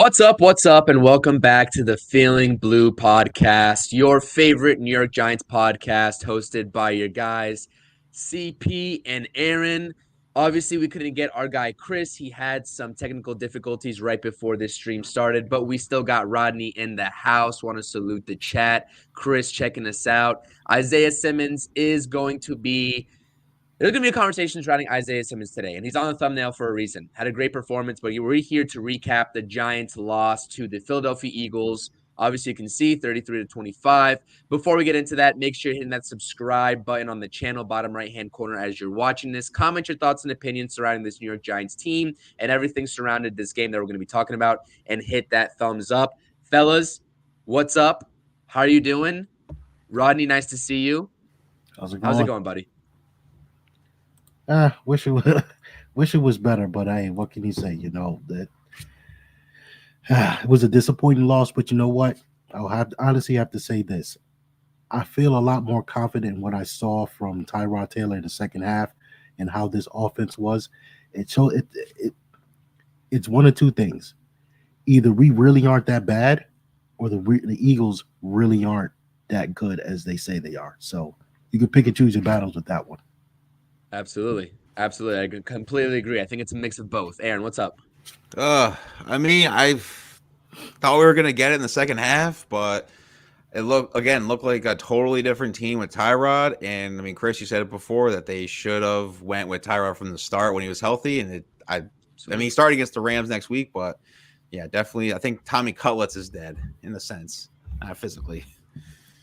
What's up, and welcome back to the Feeling Blue podcast, your favorite New York Giants podcast, hosted by your guys, CP and Aaron. Obviously, we couldn't get our guy Chris. He had some technical difficulties right before this stream started, but we still got Rodney in the house. Want to salute the chat. Chris checking us out. Isaiah Simmons is going to be There's going to be a conversation surrounding Isaiah Simmons today, and he's on the thumbnail for a reason. Had a great performance, but we're here to recap the Giants' loss to the Philadelphia Eagles. Obviously, you can see 33-25. Before we get into that, make sure you're hitting that subscribe button on the channel, bottom right-hand corner as you're watching this. Comment your thoughts and opinions surrounding this New York Giants team and everything surrounding this game that we're going to be talking about, and hit that thumbs up. Fellas, what's up? How are you doing? Rodney, nice to see you. How's it How's it going? going, buddy? Wish it was, wish it was better, but what can you say? That it was a disappointing loss, but you know what? Honestly have to say this. I feel a lot more confident in what I saw from Tyrod Taylor in the second half and how this offense was. It's one of two things. Either we really aren't that bad, or the Eagles really aren't that good as they say they are. So you can pick and choose your battles with that one. Absolutely. Absolutely. I completely agree. I think it's a mix of both. Aaron, what's up? I thought we were gonna get it in the second half, but it looked like a totally different team with Tyrod. And I mean, Chris, you said it before that they should have went with Tyrod from the start when he was healthy. And he's starting against the Rams next week, but yeah, definitely. I think Tommy Cutlets is dead in a sense, not physically.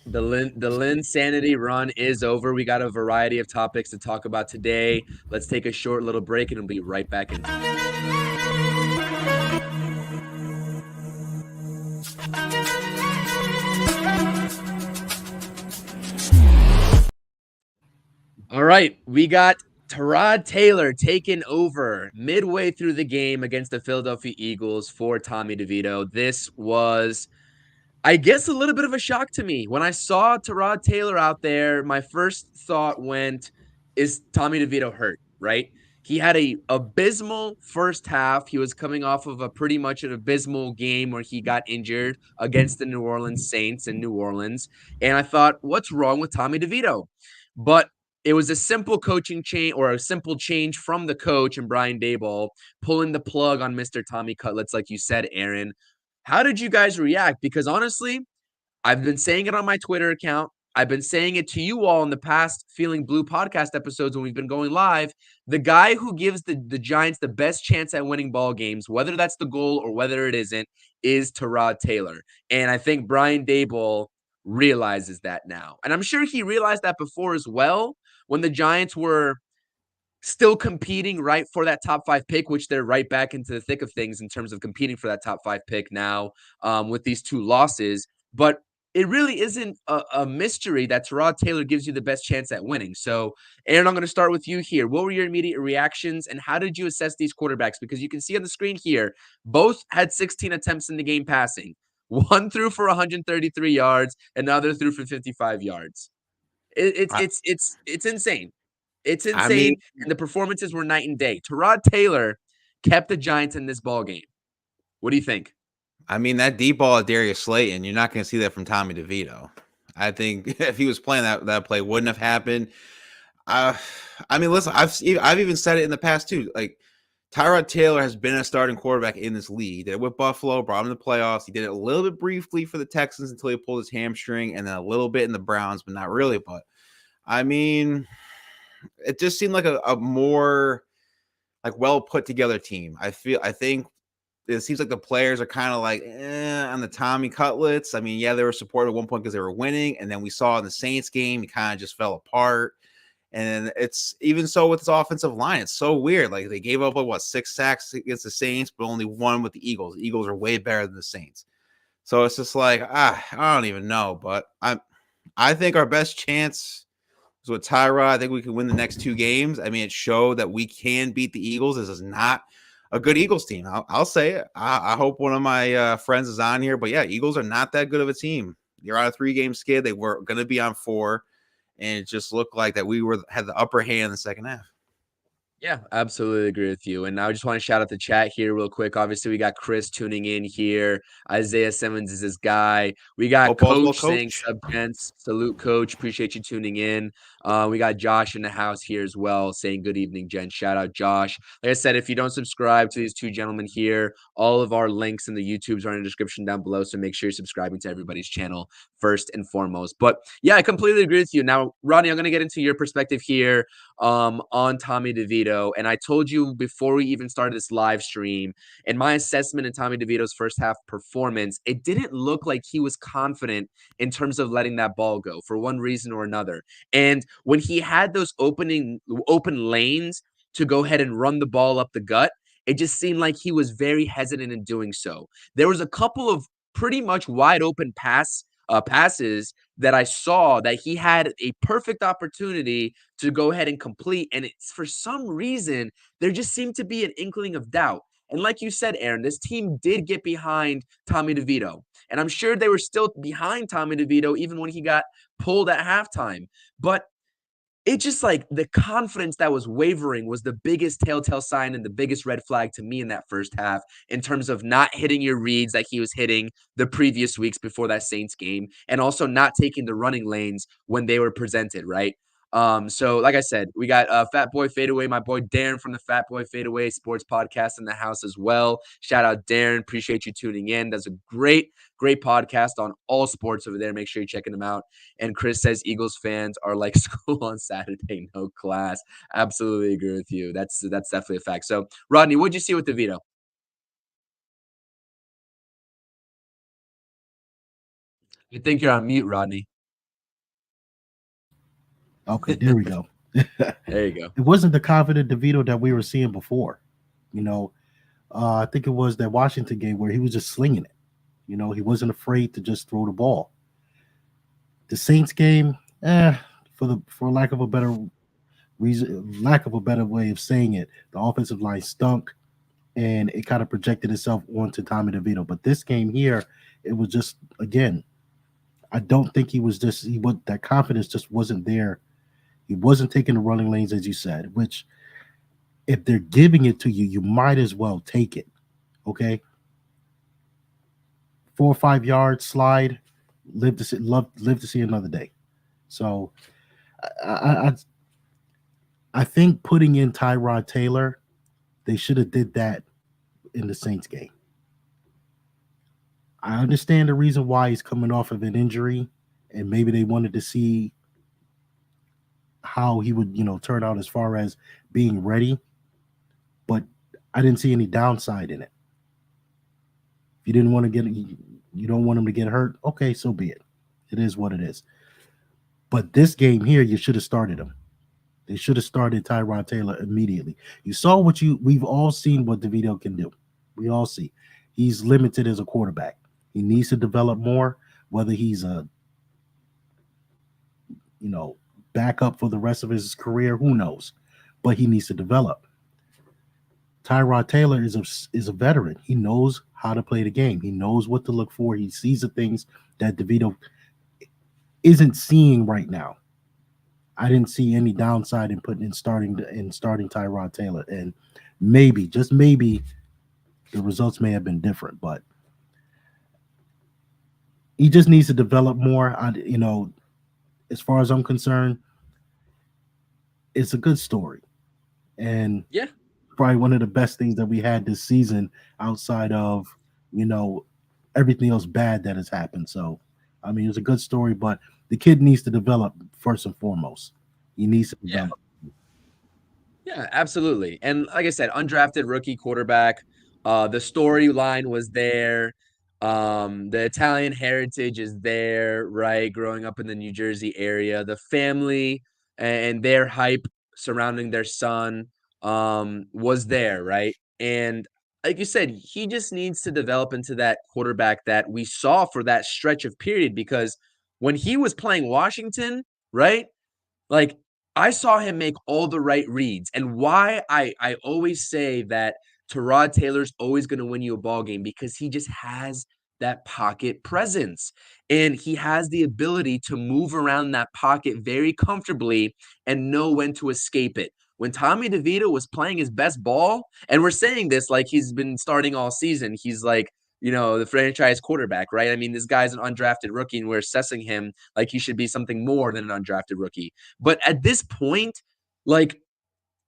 The Lynn Sanity run is over. We got a variety of topics to talk about today. Let's take a short little break and we'll be right back in. All right, we got Tyrod Taylor taking over midway through the game against the Philadelphia Eagles for Tommy DeVito. This was, I guess, a little bit of a shock to me. When I saw Tyrod Taylor out there, my first thought went, is Tommy DeVito hurt, right? He had a abysmal first half. He was coming off of a pretty much an abysmal game where he got injured against the New Orleans Saints in New Orleans. And I thought, what's wrong with Tommy DeVito? But it was a simple coaching change, or a simple change from the coach and Brian Daboll pulling the plug on Mr. Tommy Cutlets, like you said, Aaron. How did you guys react? Because honestly, I've been saying it on my Twitter account. I've been saying it to you all in the past Feeling Blue podcast episodes when we've been going live. The guy who gives the Giants the best chance at winning ball games, whether that's the goal or whether it isn't, is Tyrod Taylor. And I think Brian Daboll realizes that now. And I'm sure he realized that before as well, when the Giants were still competing right for that top 5 pick, which they're right back into the thick of things in terms of competing for that top 5 pick now, with these 2 losses. But it really isn't a mystery that Tyrod Taylor gives you the best chance at winning. So, Aaron, I'm going to start with you here. What were your immediate reactions, and how did you assess these quarterbacks? Because you can see on the screen here, both had 16 attempts in the game passing. One threw for 133 yards, another threw for 55 yards. It's insane. It's I mean, insane, and the performances were night and day. Tyrod Taylor kept the Giants in this ball game. What do you think? that deep ball at Darius Slayton, you're not going to see that from Tommy DeVito. I think if he was playing that play wouldn't have happened. Listen, I've even said it in the past too. Like, Tyrod Taylor has been a starting quarterback in this league. He did it with Buffalo, brought him to the playoffs. He did it a little bit briefly for the Texans until he pulled his hamstring, and then a little bit in the Browns, but not really. But it just seemed like a more like well put together team. I think it seems like the players are kind of like on the Tommy Cutlets. I mean, yeah, they were supported at one point because they were winning, and then we saw in the Saints game, he kind of just fell apart. And it's even so with this offensive line. It's so weird. Like, they gave up 6 sacks against the Saints, but only 1 with the Eagles. The Eagles are way better than the Saints. So it's just like, I don't even know. But I think our best chance is with Tyrod. I think we can win the next 2 games. I mean, it showed that we can beat the Eagles. This is not a good Eagles team. I'll say it. I hope one of my friends is on here. But yeah, Eagles are not that good of a team. You're on a 3-game skid. They were going to be on 4. And it just looked like that we had the upper hand in the second half. Yeah, absolutely agree with you. And I just want to shout out the chat here real quick. Obviously, we got Chris tuning in here. Isaiah Simmons is his guy. We got Hope all's well, Coach saying coach. sub gents. Salute, Coach. Appreciate you tuning in. We got Josh in the house here as well saying good evening, gents. Shout out Josh. Like I said, if you don't subscribe to these two gentlemen here, all of our links in the YouTubes are in the description down below. So make sure you're subscribing to everybody's channel first and foremost. But yeah, I completely agree with you. Now, Rodney, I'm going to get into your perspective here on Tommy DeVito. And I told you before we even started this live stream, in my assessment of Tommy DeVito's first half performance, it didn't look like he was confident in terms of letting that ball go for one reason or another. And when he had those open lanes to go ahead and run the ball up the gut, it just seemed like he was very hesitant in doing so. There was a couple of pretty much wide open passes that I saw that he had a perfect opportunity to go ahead and complete. And it's for some reason, there just seemed to be an inkling of doubt. And like you said, Aaron, this team did get behind Tommy DeVito. And I'm sure they were still behind Tommy DeVito even when he got pulled at halftime. But it just like the confidence that was wavering was the biggest telltale sign and the biggest red flag to me in that first half in terms of not hitting your reads that he was hitting the previous weeks before that Saints game and also not taking the running lanes when they were presented, right? So like I said, we got Fat Boy Fadeaway, my boy Darren from the Fat Boy Fadeaway Sports Podcast in the house as well. Shout out Darren, appreciate you tuning in. That's a great podcast on all sports over there. Make sure you're checking them out. And Chris says Eagles fans are like school on Saturday, no class. Absolutely agree with you. That's definitely a fact. So, Rodney, what'd you see with DeVito? I think you're on mute, Rodney. Okay, there we go. There you go. It wasn't the confident DeVito that we were seeing before. You know, I think it was that Washington game where he was just slinging it. He wasn't afraid to just throw the ball. The Saints game, for lack of a better lack of a better way of saying it, the offensive line stunk, and it kind of projected itself onto Tommy DeVito. But this game here, it was just again, I don't think that confidence just wasn't there. He wasn't taking the running lanes as you said, which if they're giving it to you, you might as well take it. Okay, 4 or 5 yard slide, live to see another day. So I I, I think putting in Tyrod Taylor, they should have did that in the Saints game. I understand the reason why he's coming off of an injury, and maybe they wanted to see how he would, turn out as far as being ready. But I didn't see any downside in it. If you didn't want to you don't want him to get hurt. Okay, so be it. It is what it is. But this game here, you should have started him. They should have started Tyrod Taylor immediately. You saw we've all seen what DeVito can do. We all see he's limited as a quarterback. He needs to develop more. Whether he's a backup for the rest of his career, who knows? But he needs to develop. Tyrod Taylor is a veteran. He knows how to play the game. He knows what to look for. He sees the things that DeVito isn't seeing right now. I didn't see any downside in starting Tyrod Taylor, and maybe, just maybe, the results may have been different, but he just needs to develop more. As far as I'm concerned, it's a good story, and Yeah. probably one of the best things that we had this season outside of you know everything else bad that has happened. So, I mean, it's a good story, but the kid needs to develop first and foremost. He needs to Yeah. develop. Yeah, absolutely. And like I said, undrafted rookie quarterback. The storyline was there. The Italian heritage is there, right? Growing up in the New Jersey area, the family and their hype surrounding their son was there, right? And like you said, he just needs to develop into that quarterback that we saw for that stretch of period because when he was playing Washington, right? Like, I saw him make all the right reads, and why I always say that Tyrod Taylor's always gonna win you a ball game because he just has that pocket presence, and he has the ability to move around that pocket very comfortably and know when to escape it. when Tommy DeVito was playing his best ball, and we're saying this like he's been starting all season. He's like, the franchise quarterback, right? I mean, this guy's an undrafted rookie, and we're assessing him like he should be something more than an undrafted rookie. But at this point, like,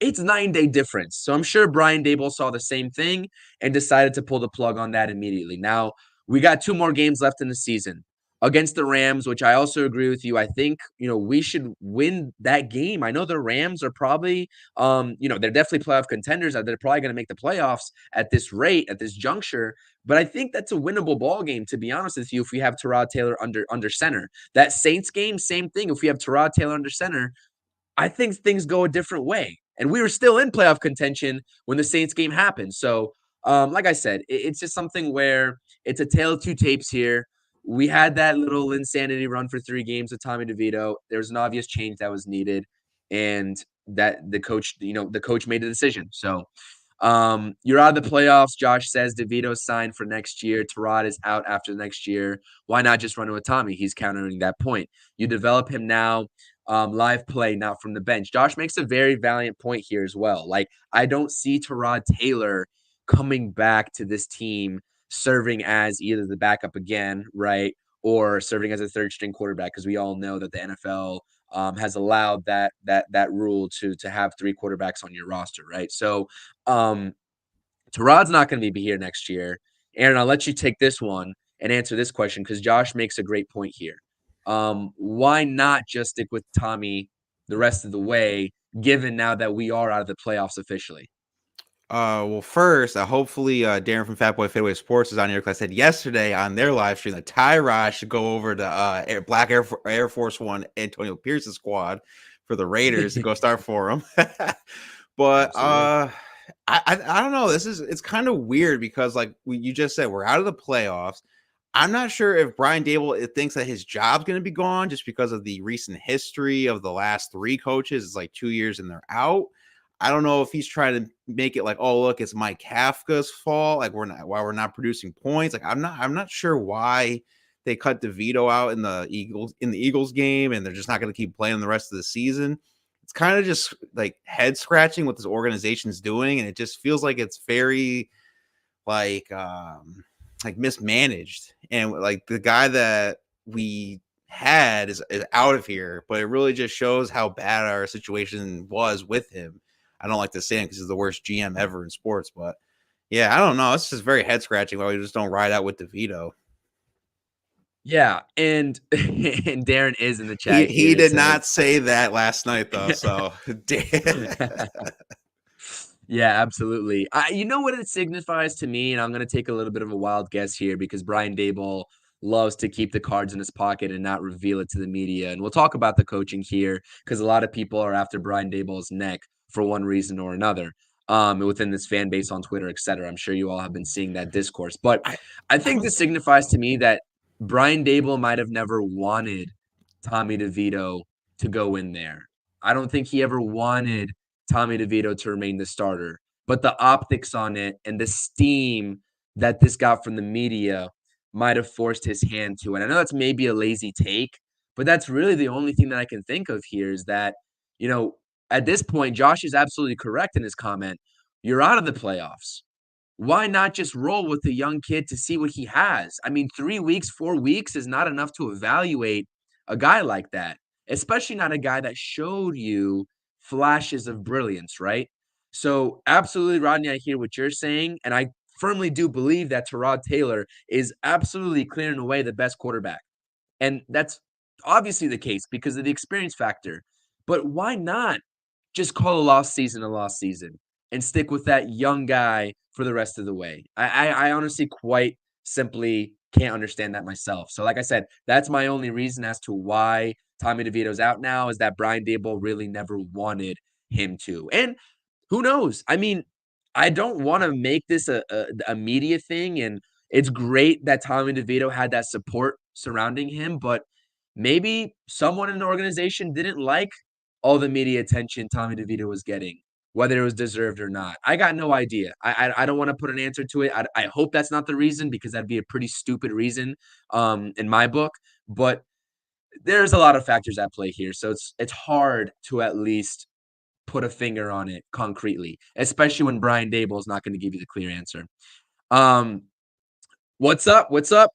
it's 9-day difference. So I'm sure Brian Daboll saw the same thing and decided to pull the plug on that immediately. Now, we got 2 more games left in the season against the Rams, which I also agree with you. I think, we should win that game. I know the Rams are probably, they're definitely playoff contenders. They're probably going to make the playoffs at this rate, at this juncture. But I think that's a winnable ball game, to be honest with you, if we have Tyrod Taylor under center. That Saints game, same thing. If we have Tyrod Taylor under center, I think things go a different way. And we were still in playoff contention when the Saints game happened. So, like I said, it's just something where it's a tale of two tapes here. We had that little insanity run for 3 games with Tommy DeVito. There was an obvious change that was needed, and that the coach made a decision. So, you're out of the playoffs. Josh says DeVito signed for next year. Tyrod is out after next year. Why not just run it with Tommy? He's countering that point. You develop him now. Live play, not from the bench. Josh makes a very valiant point here as well. Like, I don't see Tyrod Taylor coming back to this team serving as either the backup again, right, or serving as a third string quarterback, because we all know that the NFL has allowed that rule to have 3 quarterbacks on your roster, right? So, Tyrod's not going to be here next year. Aaron, I'll let you take this one and answer this question because Josh makes a great point here. Why not just stick with Tommy the rest of the way, given now that we are out of the playoffs officially? Well, first, hopefully, Darren from Fatboy Fadeaway Sports is on here because I said yesterday on their live stream that Tyrod should go over to Black Air Force One Antonio Pierce's squad for the Raiders to go start for him. But I don't know. It's kind of weird because, like you just said, we're out of the playoffs. I'm not sure if Brian Daboll thinks that his job's going to be gone just because of the recent history of the last 3 coaches. It's like 2 years and they're out. I don't know if he's trying to make it like, oh, look, it's Mike Kafka's fault. Like we're not producing points. Like I'm not sure why they cut DeVito out in the Eagles game, and they're just not going to keep playing the rest of the season. It's kind of just like head scratching what this organization's doing, and it just feels like it's very like mismanaged. And like the guy that we had is out of here, but it really just shows how bad our situation was with him. I don't like to say him because he's the worst GM ever in sports, but yeah, I don't know. It's just very head scratching why we just don't ride out with DeVito. Yeah, and Darren is in the chat. He did not say that last night though, so yeah, absolutely. You know what it signifies to me, and I'm going to take a little bit of a wild guess here because Brian Daboll loves to keep the cards in his pocket and not reveal it to the media. And we'll talk about the coaching here because a lot of people are after Brian Daboll's neck for one reason or another. Within this fan base on Twitter, etc. I'm sure you all have been seeing that discourse. But I think this signifies to me that Brian Daboll might have never wanted Tommy DeVito to go in there. I don't think he ever wanted Tommy DeVito to remain the starter. But the optics on it and the steam that this got from the media might have forced his hand to it. I know that's maybe a lazy take, but that's really the only thing that I can think of here is that, at this point, Josh is absolutely correct in his comment. You're out of the playoffs. Why not just roll with the young kid to see what he has? I mean, 3 weeks, 4 weeks is not enough to evaluate a guy like that, especially not a guy that showed you flashes of brilliance, right? So, absolutely, Rodney, I hear what you're saying. And I firmly do believe that Tyrod Taylor is absolutely clearing away the best quarterback. And that's obviously the case because of the experience factor. But why not just call a lost season and stick with that young guy for the rest of the way? I honestly quite simply can't understand that myself. So like I said, that's my only reason as to why Tommy DeVito's out now is that Brian Daboll really never wanted him to. And who knows? I mean, I don't want to make this a media thing, and it's great that Tommy DeVito had that support surrounding him, but maybe someone in the organization didn't like all the media attention Tommy DeVito was getting, whether it was deserved or not. I got no idea. I don't want to put an answer to it. I hope that's not the reason because that'd be a pretty stupid reason in my book. But there's a lot of factors at play here, so it's hard to at least put a finger on it concretely, especially when Brian Dable is not going to give you the clear answer. What's up? What's up?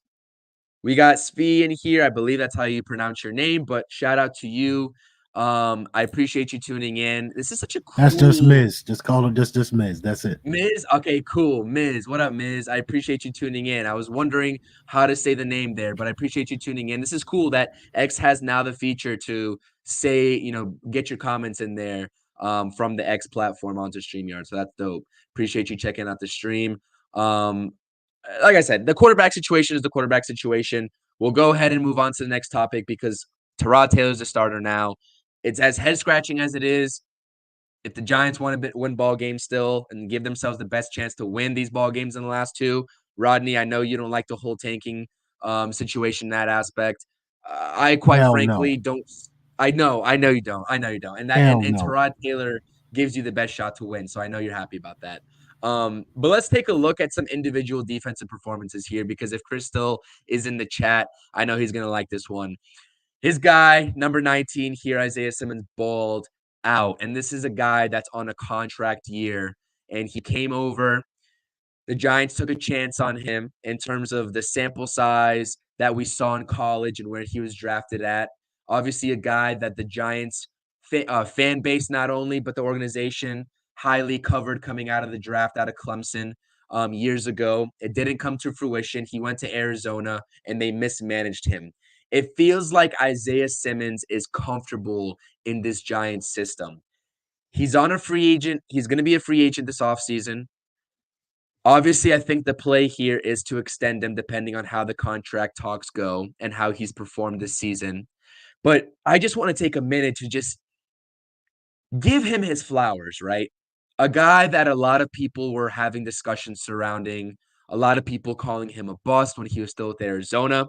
We got Svi in here. I believe that's how you pronounce your name, but shout out to you. I appreciate you tuning in. This is such a That's just cool Miz. Just call him just Miz. That's it. Miz. Okay, cool. Miz. What up, Miz? I appreciate you tuning in. I was wondering how to say the name there, but I appreciate you tuning in. This is cool that X has now the feature to say, get your comments in there from the X platform onto StreamYard. So that's dope. Appreciate you checking out the stream. Like I said, the quarterback situation is the quarterback situation. We'll go ahead and move on to the next topic because Tyrod Taylor's the starter now. It's as head scratching as it is. If the Giants want to win ball games still and give themselves the best chance to win these ball games in the last two, Rodney, I know you don't like the whole tanking situation in that aspect. I quite Hell frankly no. don't. I know you don't. I know you don't. And that Hell and no. Tyrod Taylor gives you the best shot to win. So I know you're happy about that. But let's take a look at some individual defensive performances here because if Chris still is in the chat, I know he's gonna like this one. His guy, number 19 here, Isaiah Simmons, balled out. And this is a guy that's on a contract year. And he came over. The Giants took a chance on him in terms of the sample size that we saw in college and where he was drafted at. Obviously, a guy that the Giants fan base, not only, but the organization highly covered coming out of the draft out of Clemson years ago. It didn't come to fruition. He went to Arizona and they mismanaged him. It feels like Isaiah Simmons is comfortable in this Giants system. He's on a free agent. He's going to be a free agent this offseason. Obviously, I think the play here is to extend him depending on how the contract talks go and how he's performed this season. But I just want to take a minute to just give him his flowers, right? A guy that a lot of people were having discussions surrounding, a lot of people calling him a bust when he was still with Arizona.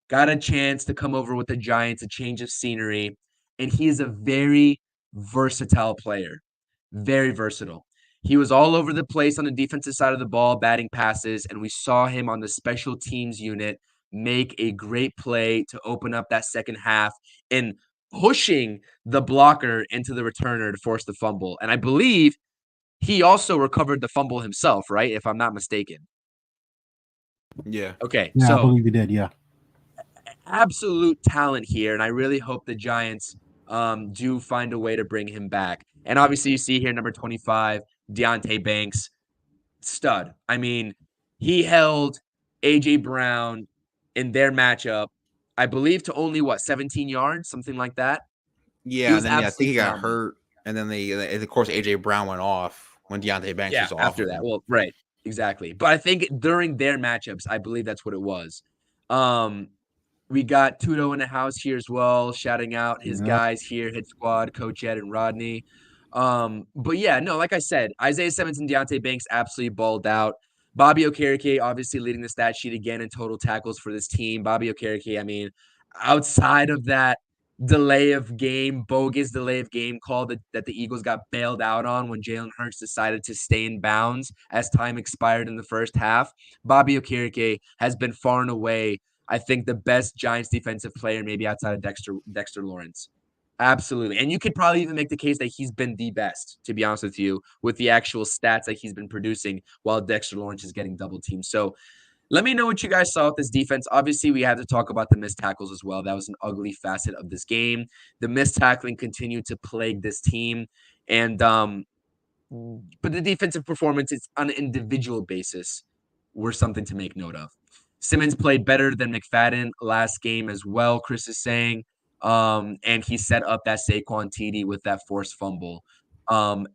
Got a chance to come over with the Giants, a change of scenery, and he is a very versatile player. Very versatile. He was all over the place on the defensive side of the ball, batting passes, and we saw him on the special teams unit make a great play to open up that second half and pushing the blocker into the returner to force the fumble. And I believe he also recovered the fumble himself, right? If I'm not mistaken. Yeah. Okay, Yeah, I so believe he did. Yeah. absolute talent here, and I really hope the Giants do find a way to bring him back. And obviously, you see here number 25, Deontay Banks, stud. I mean, he held A.J. Brown in their matchup, I believe, to only, 17 yards, something like that. He Yeah, was and then I think absolutely he got phenomenal. hurt, and then of course AJ Brown went off when Deontay Banks Yeah, was off after of that. him. Well, right, exactly. But I think during their matchups, I believe that's what it was. Um, We got Tudo in the house here as well, shouting out his Yeah. guys here, Hit Squad, Coach Ed and Rodney. But yeah, no, like I said, Isaiah Simmons and Deontay Banks absolutely balled out. Bobby Okereke obviously leading the stat sheet again in total tackles for this team. Bobby Okereke, I mean, outside of that bogus delay of game call that the Eagles got bailed out on when Jalen Hurts decided to stay in bounds as time expired in the first half, Bobby Okereke has been far and away I think the best Giants defensive player, maybe outside of Dexter Lawrence. Absolutely. And you could probably even make the case that he's been the best, to be honest with you, with the actual stats that he's been producing while Dexter Lawrence is getting double teamed. So let me know what you guys saw with this defense. Obviously, we have to talk about the missed tackles as well. That was an ugly facet of this game. The missed tackling continued to plague this team. And but the defensive performances on an individual basis were something to make note of. Simmons played better than McFadden last game as well, Chris is saying. And he set up that Saquon TD with that forced fumble.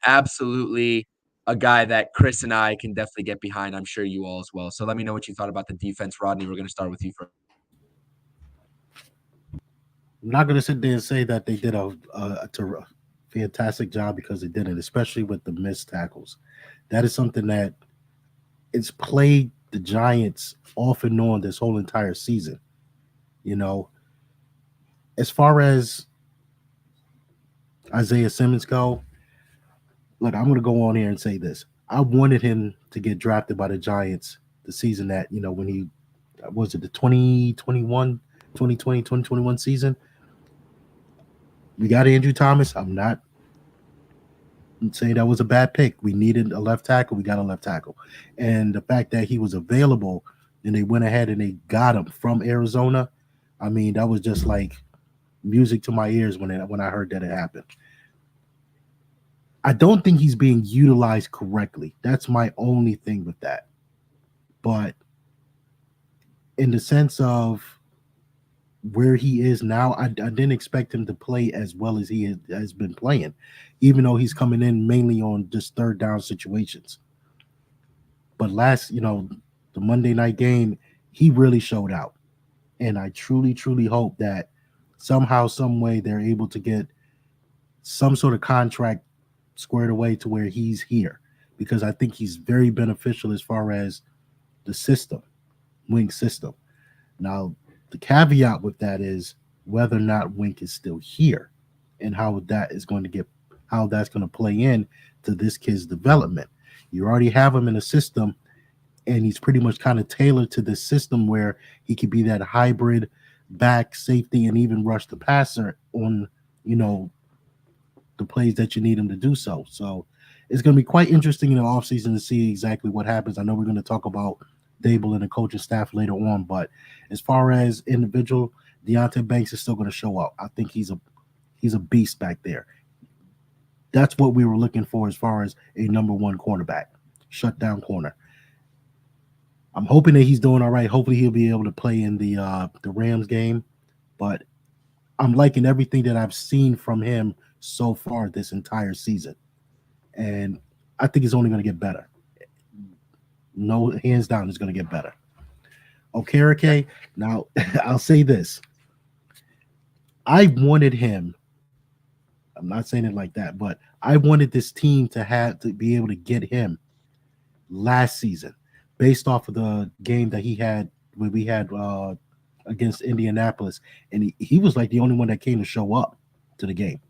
Absolutely a guy that Chris and I can definitely get behind. I'm sure you all as well. So let me know what you thought about the defense, Rodney. We're going to start with you first. I'm not going to sit there and say that they did a fantastic job because they didn't, especially with the missed tackles. That is something that it's played the Giants off and on this whole entire season. You know, as far as Isaiah Simmons go, look, I'm going to go on here and say this. I wanted him to get drafted by the Giants the season that, when he was it the 2021 season. We got Andrew Thomas. I'm not say that was a bad pick. We needed a left tackle. We got a left tackle, and the fact that he was available and they went ahead and they got him from Arizona. I mean, that was just like music to my ears when I heard that it happened. I don't think he's being utilized correctly. That's my only thing with that. But in the sense of where he is now, I didn't expect him to play as well as has been playing, even though he's coming in mainly on just third down situations. But the Monday night game, he really showed out. And I truly, truly hope that somehow, some way, they're able to get some sort of contract squared away to where he's here, because I think he's very beneficial as far as the system, Wing system. Now, the caveat with that is whether or not Wink is still here and how that's going to play in to this kid's development. You already have him in a system, and he's pretty much kind of tailored to this system where he could be that hybrid back safety and even rush the passer on, you know, the plays that you need him to do so. So it's going to be quite interesting in the offseason to see exactly what happens. I know we're going to talk about Dable and the coaching staff later on, but as far as individual, Deontay Banks is still going to show up. I think he's a beast back there. That's what we were looking for as far as a number one cornerback, shutdown corner. I'm hoping that he's doing all right. Hopefully he'll be able to play in the Rams game, but I'm liking everything that I've seen from him so far this entire season, and I think it's only going to get better. No, hands down, it's going to get better. Okay. Now I'll say this: I wanted him. I'm not saying it like that, but I wanted this team to be able to get him last season, based off of the game that he had when we had against Indianapolis, and he was like the only one that came to show up to the game.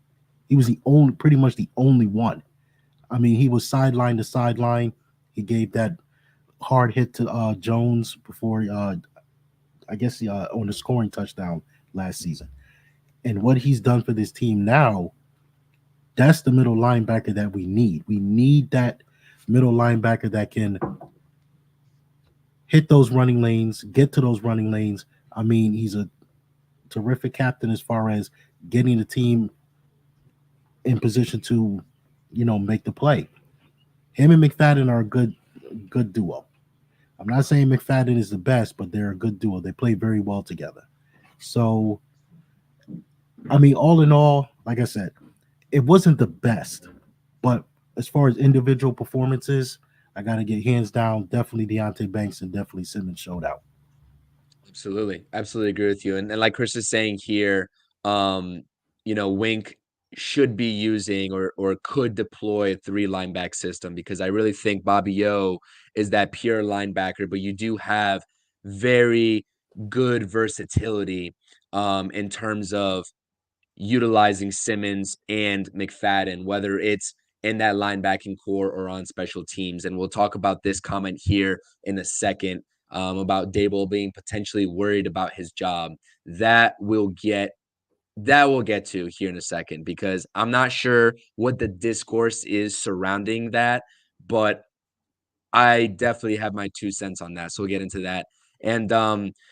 He was pretty much the only one. I mean, he was sideline to sideline. He gave that hard hit to Jones before, I guess, on the scoring touchdown last season. And what he's done for this team now, that's the middle linebacker that we need. We need that middle linebacker that can hit those running lanes, get to those running lanes. I mean, he's a terrific captain as far as getting the team in position to, make the play. Him and McFadden are a good duo. I'm not saying McFadden is the best, but they're a good duo. They play very well together. So, I mean, all in all, like I said, it wasn't the best, but as far as individual performances, I got to get hands down. Definitely Deontay Banks and definitely Simmons showed out. Absolutely. Absolutely agree with you. And like Chris is saying here, Wink should be using or could deploy a three linebacker system, because I really think Bobby O is that pure linebacker, but you do have very good versatility in terms of utilizing Simmons and McFadden, whether it's in that linebacking core or on special teams. And we'll talk about this comment here in a second, about Dable being potentially worried about his job. That we'll get to here in a second, because I'm not sure what the discourse is surrounding that, but I definitely have my 2 cents on that, so we'll get into that. And,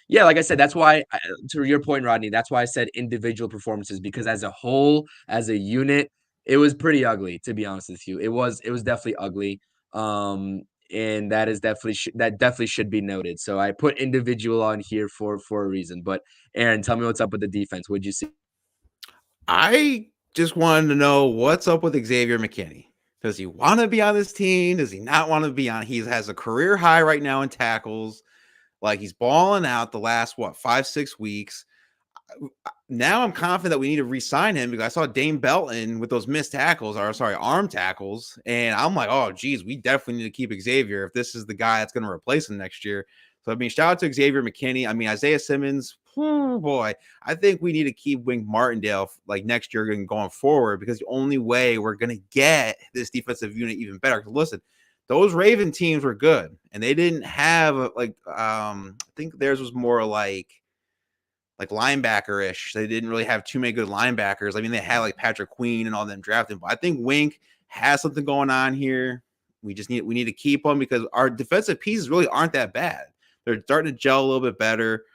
yeah, like I said, that's why to your point, Rodney, that's why I said individual performances, because as a whole, as a unit, it was pretty ugly, to be honest with you. It was definitely ugly, and that definitely should be noted. So I put individual on here for a reason. But Aaron, tell me what's up with the defense. What'd you see? I just wanted to know what's up with Xavier McKinney. Does he want to be on this team? Does he not want to be on? He has a career high right now in tackles. Like, he's balling out the last 5-6 weeks. Now I'm confident that we need to re-sign him, because I saw Dame Belton with those missed tackles, or sorry, arm tackles, and I'm like, oh geez, we definitely need to keep Xavier if this is the guy that's going to replace him next year. So I mean, shout out to Xavier McKinney. I mean, Isaiah Simmons, oh boy, I think we need to keep Wink Martindale like next year and going forward, because the only way we're going to get this defensive unit even better. Listen, those Raven teams were good, and they didn't have I think theirs was more like linebacker-ish. They didn't really have too many good linebackers. I mean, they had like Patrick Queen and all them drafted, but I think Wink has something going on here. We need to keep them because our defensive pieces really aren't that bad. They're starting to gel a little bit better.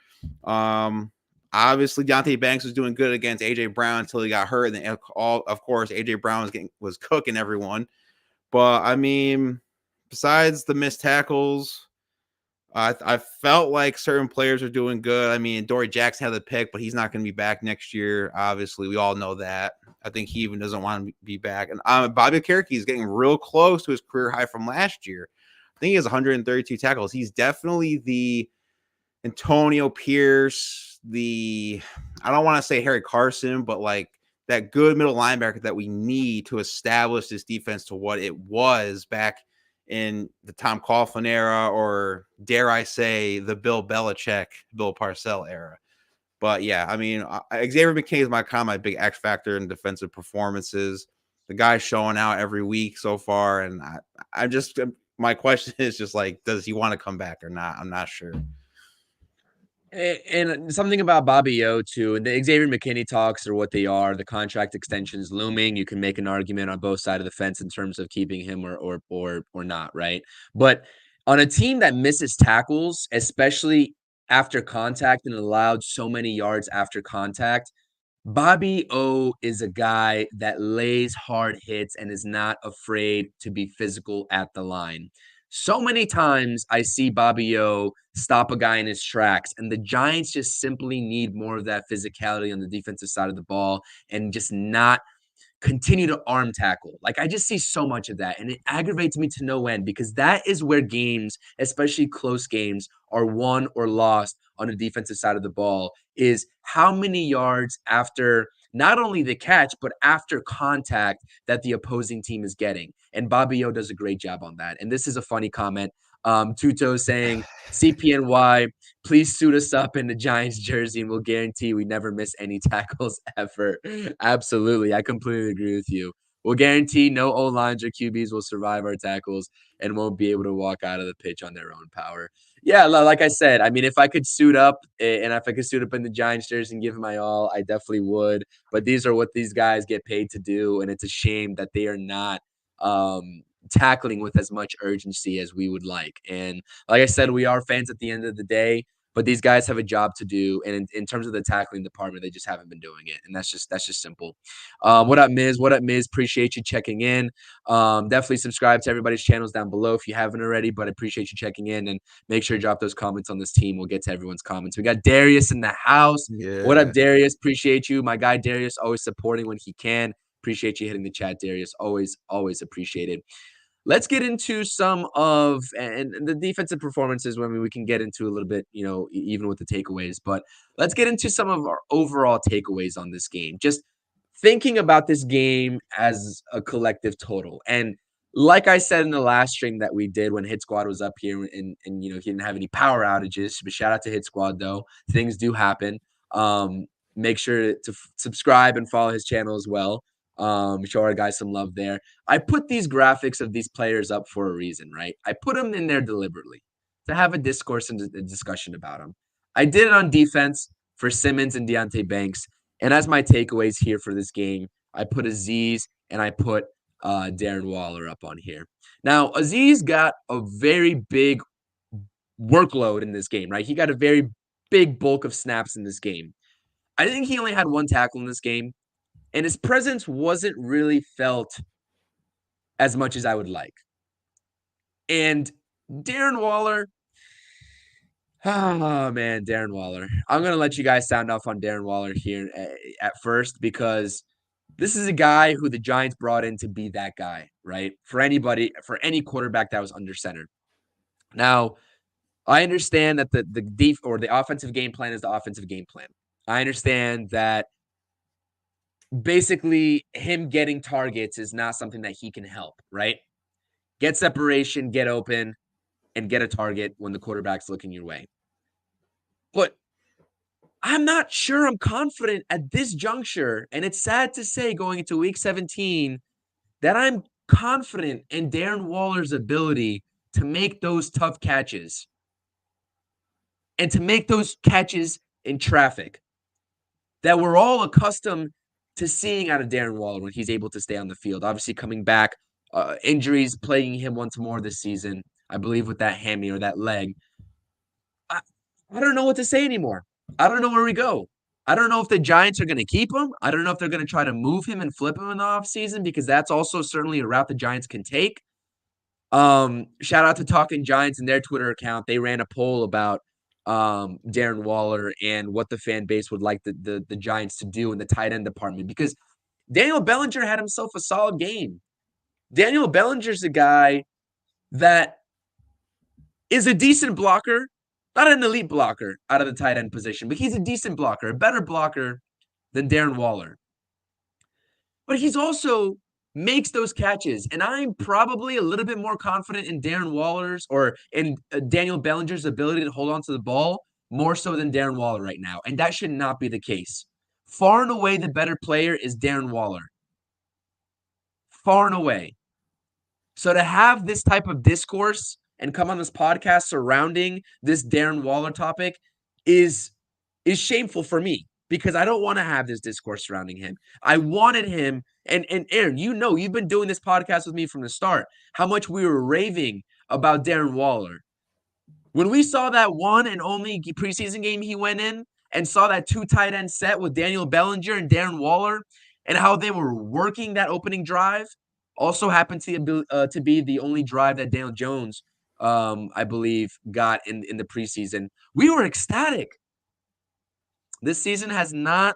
Obviously, Deonte Banks was doing good against AJ Brown until he got hurt, and then of course AJ Brown was cooking everyone. But I mean, besides the missed tackles, I felt like certain players are doing good. I mean, Dory Jackson had the pick, but he's not going to be back next year. Obviously, we all know that. I think he even doesn't want to be back. And Bobby Okereke is getting real close to his career high from last year. I think he has 132 tackles. He's definitely the Antonio Pierce, I don't want to say Harry Carson, but like that good middle linebacker that we need to establish this defense to what it was back in the Tom Coughlin era, or dare I say the Bill Belichick, Bill Parcells era. But yeah, I mean, Xavier McKinney is my big X factor in defensive performances. The guy's showing out every week so far, and my question is just like, does he want to come back or not? I'm not sure. And something about Bobby O too, and the Xavier McKinney talks are what they are. The contract extensions looming. You can make an argument on both sides of the fence in terms of keeping him or not, right? But on a team that misses tackles, especially after contact and allowed so many yards after contact, Bobby O is a guy that lays hard hits and is not afraid to be physical at the line. So many times I see Bobby O stop a guy in his tracks, and the Giants just simply need more of that physicality on the defensive side of the ball and just not continue to arm tackle. Like, I just see so much of that, and it aggravates me to no end because that is where games, especially close games, are won or lost on the defensive side of the ball, is how many yards after not only the catch, but after contact that the opposing team is getting. And Bobby O does a great job on that. And this is a funny comment. Tuto saying, CPNY, please suit us up in the Giants jersey and we'll guarantee we never miss any tackles ever. Absolutely. I completely agree with you. We'll guarantee no O-lines or QBs will survive our tackles and won't be able to walk out of the pitch on their own power. Yeah, like I said, I mean, if I could suit up and if I could suit up in the Giants jersey and give my all, I definitely would. But these are what these guys get paid to do, and it's a shame that they are not tackling with as much urgency as we would like. And like I said, we are fans at the end of the day, but these guys have a job to do. And in terms of the tackling department, they just haven't been doing it. And that's just simple. What up, Miz? What up, Miz? Appreciate you checking in. Definitely subscribe to everybody's channels down below if you haven't already, but I appreciate you checking in, and make sure to drop those comments on this team. We'll get to everyone's comments. We got Darius in the house. Yeah. What up, Darius? Appreciate you. My guy Darius, always supporting when he can. Appreciate you hitting the chat, Darius. Always appreciated. Let's get into some of and the defensive performances when we can get into a little bit, even with the takeaways, but let's get into some of our overall takeaways on this game. Just thinking about this game as a collective total. And like I said in the last stream that we did when Hit Squad was up here and he didn't have any power outages, but shout out to Hit Squad though. Things do happen. Make sure to subscribe and follow his channel as well. Show our guys some love there. I put these graphics of these players up for a reason, right? I put them in there deliberately to have a discourse and a discussion about them. I did it on defense for Simmons and Deonte Banks. And as my takeaways here for this game, I put Azeez and I put Darren Waller up on here. Now, Azeez got a very big workload in this game, right? He got a very big bulk of snaps in this game. I think he only had one tackle in this game, and his presence wasn't really felt as much as I would like. And Darren Waller, oh man, Darren Waller. I'm going to let you guys sound off on Darren Waller here at first, because this is a guy who the Giants brought in to be that guy, right? For any quarterback that was under center. Now, I understand that the offensive game plan is the offensive game plan. I understand that basically him getting targets is not something that he can help, right? Get separation, get open, and get a target when the quarterback's looking your way. But I'm not sure I'm confident at this juncture, and it's sad to say going into week 17 that I'm confident in Darren Waller's ability to make those tough catches and to make those catches in traffic that we're all accustomed to seeing out of Darren Waller when he's able to stay on the field. Obviously, coming back injuries plaguing him once more this season, I believe with that hammy or that leg. I, I don't know what to say anymore. I don't know where we go. I don't know if the Giants are going to keep him. I don't know if they're going to try to move him and flip him in the offseason because that's also certainly a route the Giants can take. Shout out to Talking Giants and their Twitter account. They ran a poll about Darren Waller and what the fan base would like the Giants to do in the tight end department because Daniel Bellinger had himself a solid game. Daniel Bellinger's a guy that is a decent blocker, not an elite blocker out of the tight end position, but he's a decent blocker, a better blocker than Darren Waller. But he's also makes those catches. And I'm probably a little bit more confident in Darren Waller's or in Daniel Bellinger's ability to hold on to the ball more so than Darren Waller right now. And that should not be the case. Far and away, the better player is Darren Waller. Far and away. So to have this type of discourse and come on this podcast surrounding this Darren Waller topic is shameful for me because I don't want to have this discourse surrounding him. I wanted him, and Aaron, you've been doing this podcast with me from the start, how much we were raving about Darren Waller. When we saw that one and only preseason game he went in and saw that 2 tight end set with Daniel Bellinger and Darren Waller and how they were working that opening drive, also happened to be the only drive that Daniel Jones, I believe, got in the preseason. We were ecstatic. This season has not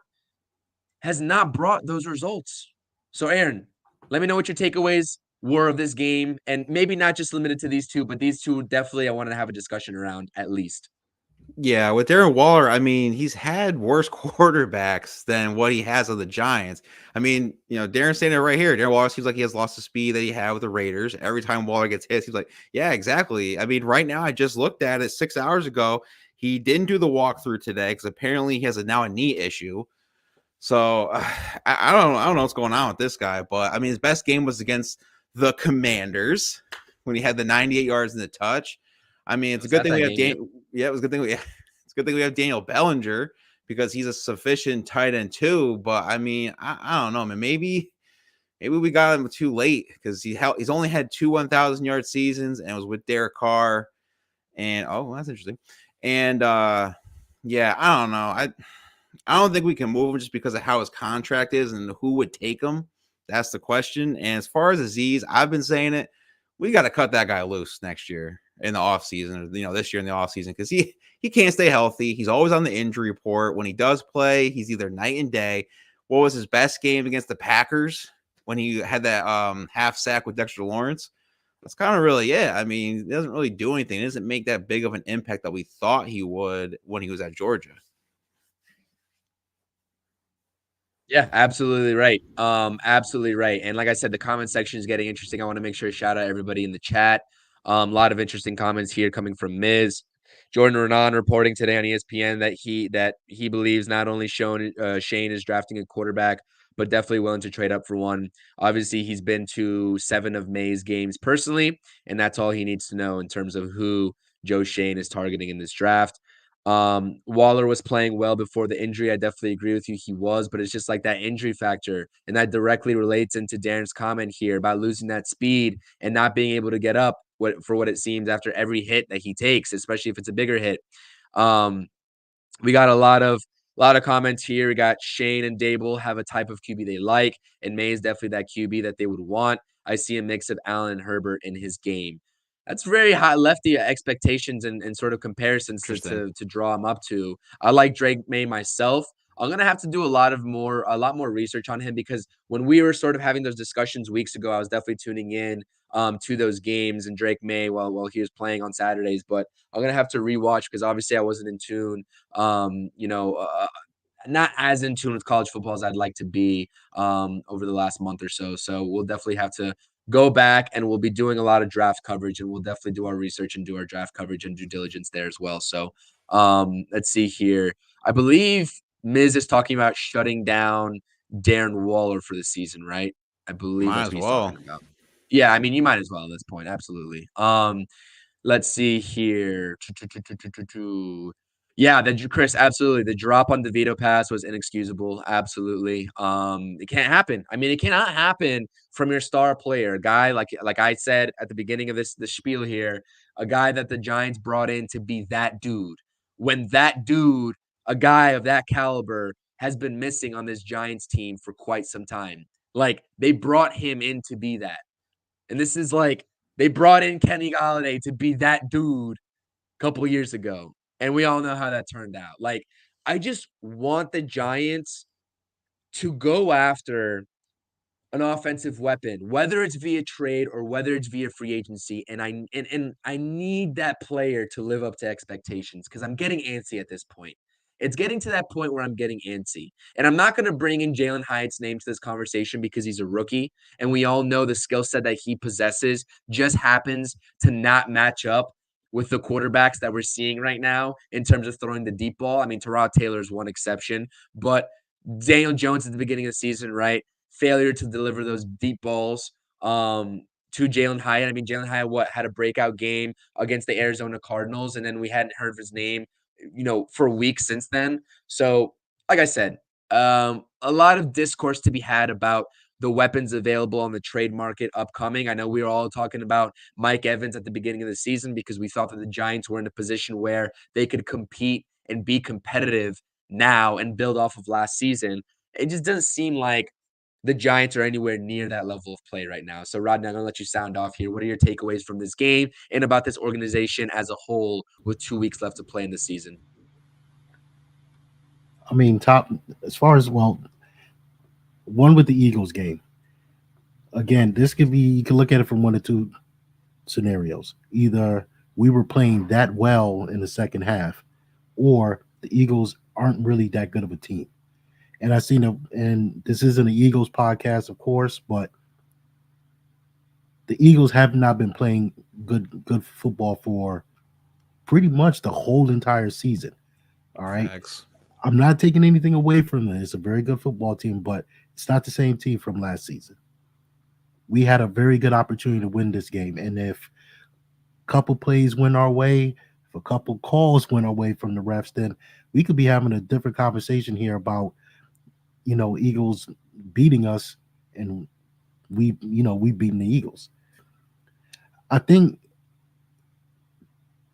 brought those results. So, Aaron, let me know what your takeaways were of this game, and maybe not just limited to these two, but these two definitely I wanted to have a discussion around at least. Yeah, with Darren Waller, I mean, he's had worse quarterbacks than what he has on the Giants. I mean, Darren's saying it right here. Darren Waller seems like he has lost the speed that he had with the Raiders. Every time Waller gets hit, he's like, yeah, exactly. I mean, right now, I just looked at it 6 hours ago. He didn't do the walkthrough today because apparently he has now a knee issue. So I don't know what's going on with this guy, but I mean, his best game was against the Commanders when he had the 98 yards and the touch. I mean, it's a good thing we have Daniel. Yeah, it was a good thing it's a good thing we have Daniel Bellinger because he's a sufficient tight end too. But I mean, I don't know, man. Maybe we got him too late because he's only had 2 1,000-yard seasons and was with Derek Carr. And that's interesting. And yeah, I don't know. I don't think we can move him just because of how his contract is and who would take him. That's the question. And as far as Azeez, I've been saying it. We got to cut that guy loose next year in the offseason, this year in the offseason, because he can't stay healthy. He's always on the injury report. When he does play, he's either night and day. What was his best game against the Packers when he had that half sack with Dexter Lawrence? That's kind of really it. I mean, he doesn't really do anything. It doesn't make that big of an impact that we thought he would when he was at Georgia. Yeah, absolutely right. Absolutely right. And like I said, the comment section is getting interesting. I want to make sure to shout out everybody in the chat. A lot of interesting comments here coming from Miz. Jordan Renan reporting today on ESPN that he believes not only Shane is drafting a quarterback, but definitely willing to trade up for one. Obviously, he's been to 7 of May's games personally, and that's all he needs to know in terms of who Joe Shane is targeting in this draft. Waller was playing well before the injury. I definitely agree with you. He was, but it's just like that injury factor. And that directly relates into Darren's comment here about losing that speed and not being able to get up for what it seems after every hit that he takes, especially if it's a bigger hit. We got a lot of comments here. We got Shane and Dable have a type of QB they like, and May is definitely that QB that they would want. I see a mix of Allen and Herbert in his game. That's very high lefty expectations and sort of comparisons to draw him up to. I like Drake May myself. I'm gonna have to do a lot more research on him because when we were sort of having those discussions weeks ago, I was definitely tuning in to those games and Drake May while he was playing on Saturdays. But I'm gonna have to rewatch because obviously I wasn't in tune. Not as in tune with college football as I'd like to be over the last month or so. So we'll definitely have to go back and we'll be doing a lot of draft coverage and we'll definitely do our research and do our draft coverage and due diligence there as well. So let's see here. I believe Miz is talking about shutting down Darren Waller for the season, right? I believe that's what he's talking about. Yeah, I mean, you might as well at this point. Absolutely. Let's see here. Yeah, Chris, absolutely. The drop on the veto pass was inexcusable. Absolutely. It can't happen. I mean, it cannot happen from your star player, a guy like I said at the beginning of the spiel here, a guy that the Giants brought in to be that dude. When that dude, a guy of that caliber, has been missing on this Giants team for quite some time. Like they brought him in to be that. And this is like they brought in Kenny Galladay to be that dude couple years ago, and we all know how that turned out. Like, I just want the Giants to go after an offensive weapon, whether it's via trade or whether it's via free agency. And I need that player to live up to expectations because I'm getting antsy at this point. It's getting to that point where I'm getting antsy. And I'm not going to bring in Jalen Hyatt's name to this conversation because he's a rookie. And we all know the skill set that he possesses just happens to not match up with the quarterbacks that we're seeing right now in terms of throwing the deep ball. I mean, Tyrod Taylor is one exception, but Daniel Jones at the beginning of the season, right? Failure to deliver those deep balls to Jalen Hyatt. I mean, Jalen Hyatt had a breakout game against the Arizona Cardinals, and then we hadn't heard of his name, for weeks since then. So, like I said, a lot of discourse to be had about the weapons available on the trade market upcoming. I know we were all talking about Mike Evans at the beginning of the season because we thought that the Giants were in a position where they could compete and be competitive now and build off of last season. It just doesn't seem like the Giants are anywhere near that level of play right now. So, Rodney, I'm going to let you sound off here. What are your takeaways from this game and about this organization as a whole with 2 weeks left to play in the season? I mean, top as far as well, one with the Eagles game. Again, this could be you can look at it from one of two scenarios. Either we were playing that well in the second half, or the Eagles aren't really that good of a team. And I seen and this isn't an Eagles podcast, of course, but the Eagles have not been playing good football for pretty much the whole entire season. All right. Facts. I'm not taking anything away from them. It's a very good football team, but it's not the same team from last season. We had a very good opportunity to win this game. And if a couple plays went our way, if a couple calls went our way from the refs, then we could be having a different conversation here about, Eagles beating us and we beating the Eagles. I think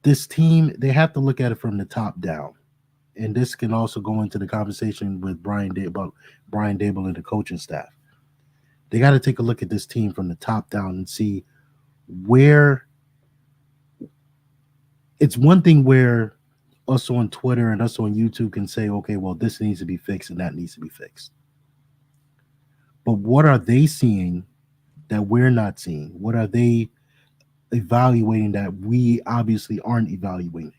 this team, they have to look at it from the top down. And this can also go into the conversation with about Brian Dable and the coaching staff. They got to take a look at this team from the top down and see where it's one thing where us on Twitter and us on YouTube can say, okay, well, this needs to be fixed and that needs to be fixed. But what are they seeing that we're not seeing? What are they evaluating that we obviously aren't evaluating?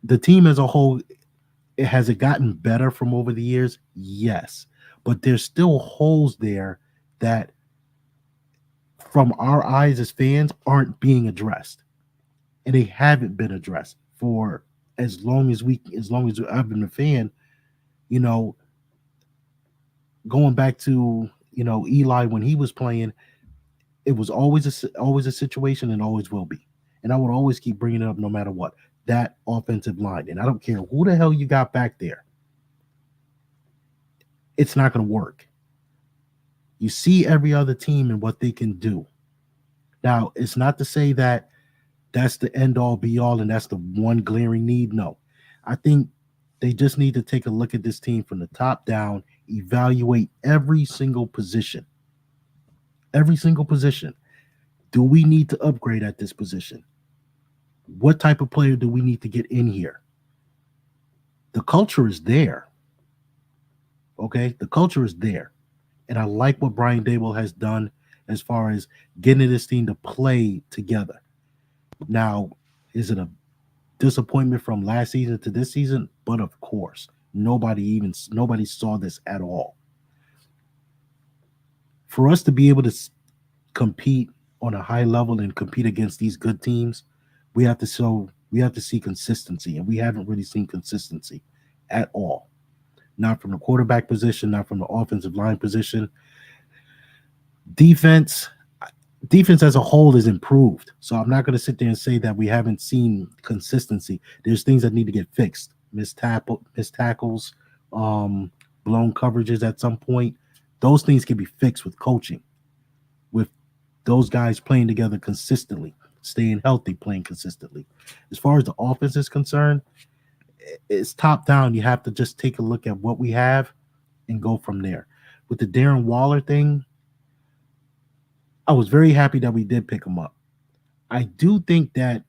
The team as a whole, has it gotten better from over the years? Yes. But there's still holes there that from our eyes as fans aren't being addressed. And they haven't been addressed for as long as I've been a fan, you know, going back to, Eli when he was playing, it was always a situation and always will be. And I would always keep bringing it up no matter what. That offensive line, and I don't care who the hell you got back there, it's not going to work. You see every other team and what they can do. Now, it's not to say that that's the end all be all and that's the one glaring need. No, I think they just need to take a look at this team from the top down, evaluate every single position. Every single position. Do we need to upgrade at this position? What type of player do we need to get in here? The culture is there. Okay? The culture is there. And I like what Brian Dable has done as far as getting this team to play together. Now, is it a disappointment from last season to this season? But of course, nobody saw this at all. For us to be able to compete on a high level and compete against these good teams, we have to see consistency, and we haven't really seen consistency at all. Not from the quarterback position, not from the offensive line position. Defense, defense as a whole is improved. So I'm not going to sit there and say that we haven't seen consistency. There's things that need to get fixed. Missed tackles, um, blown coverages at some point. Those things can be fixed with coaching, with those guys playing together consistently, staying healthy, playing consistently. As far as the offense is concerned, it's top down. You have to just take a look at what we have and go from there. With the Darren Waller thing, I was very happy that we did pick him up. I do think that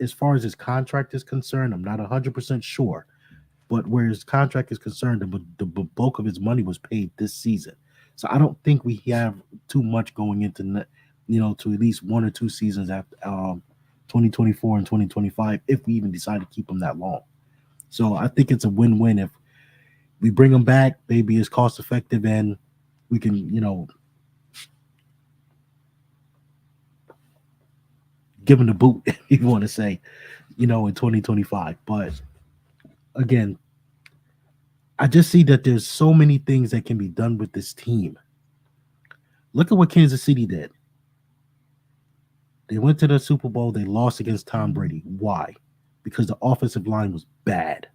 as far as his contract is concerned, I'm not 100% sure, but where his contract is concerned, the bulk of his money was paid this season. So I don't think we have too much going into, to at least 1 or 2 seasons after 2024 and 2025, if we even decide to keep him that long. So I think it's a win-win if we bring him back, maybe it's cost effective and we can, give him the boot, if you want to say, in 2025. But again, I just see that there's so many things that can be done with this team. Look at what Kansas City did. They went to the Super Bowl, they lost against Tom Brady. Why? Because the offensive line was bad.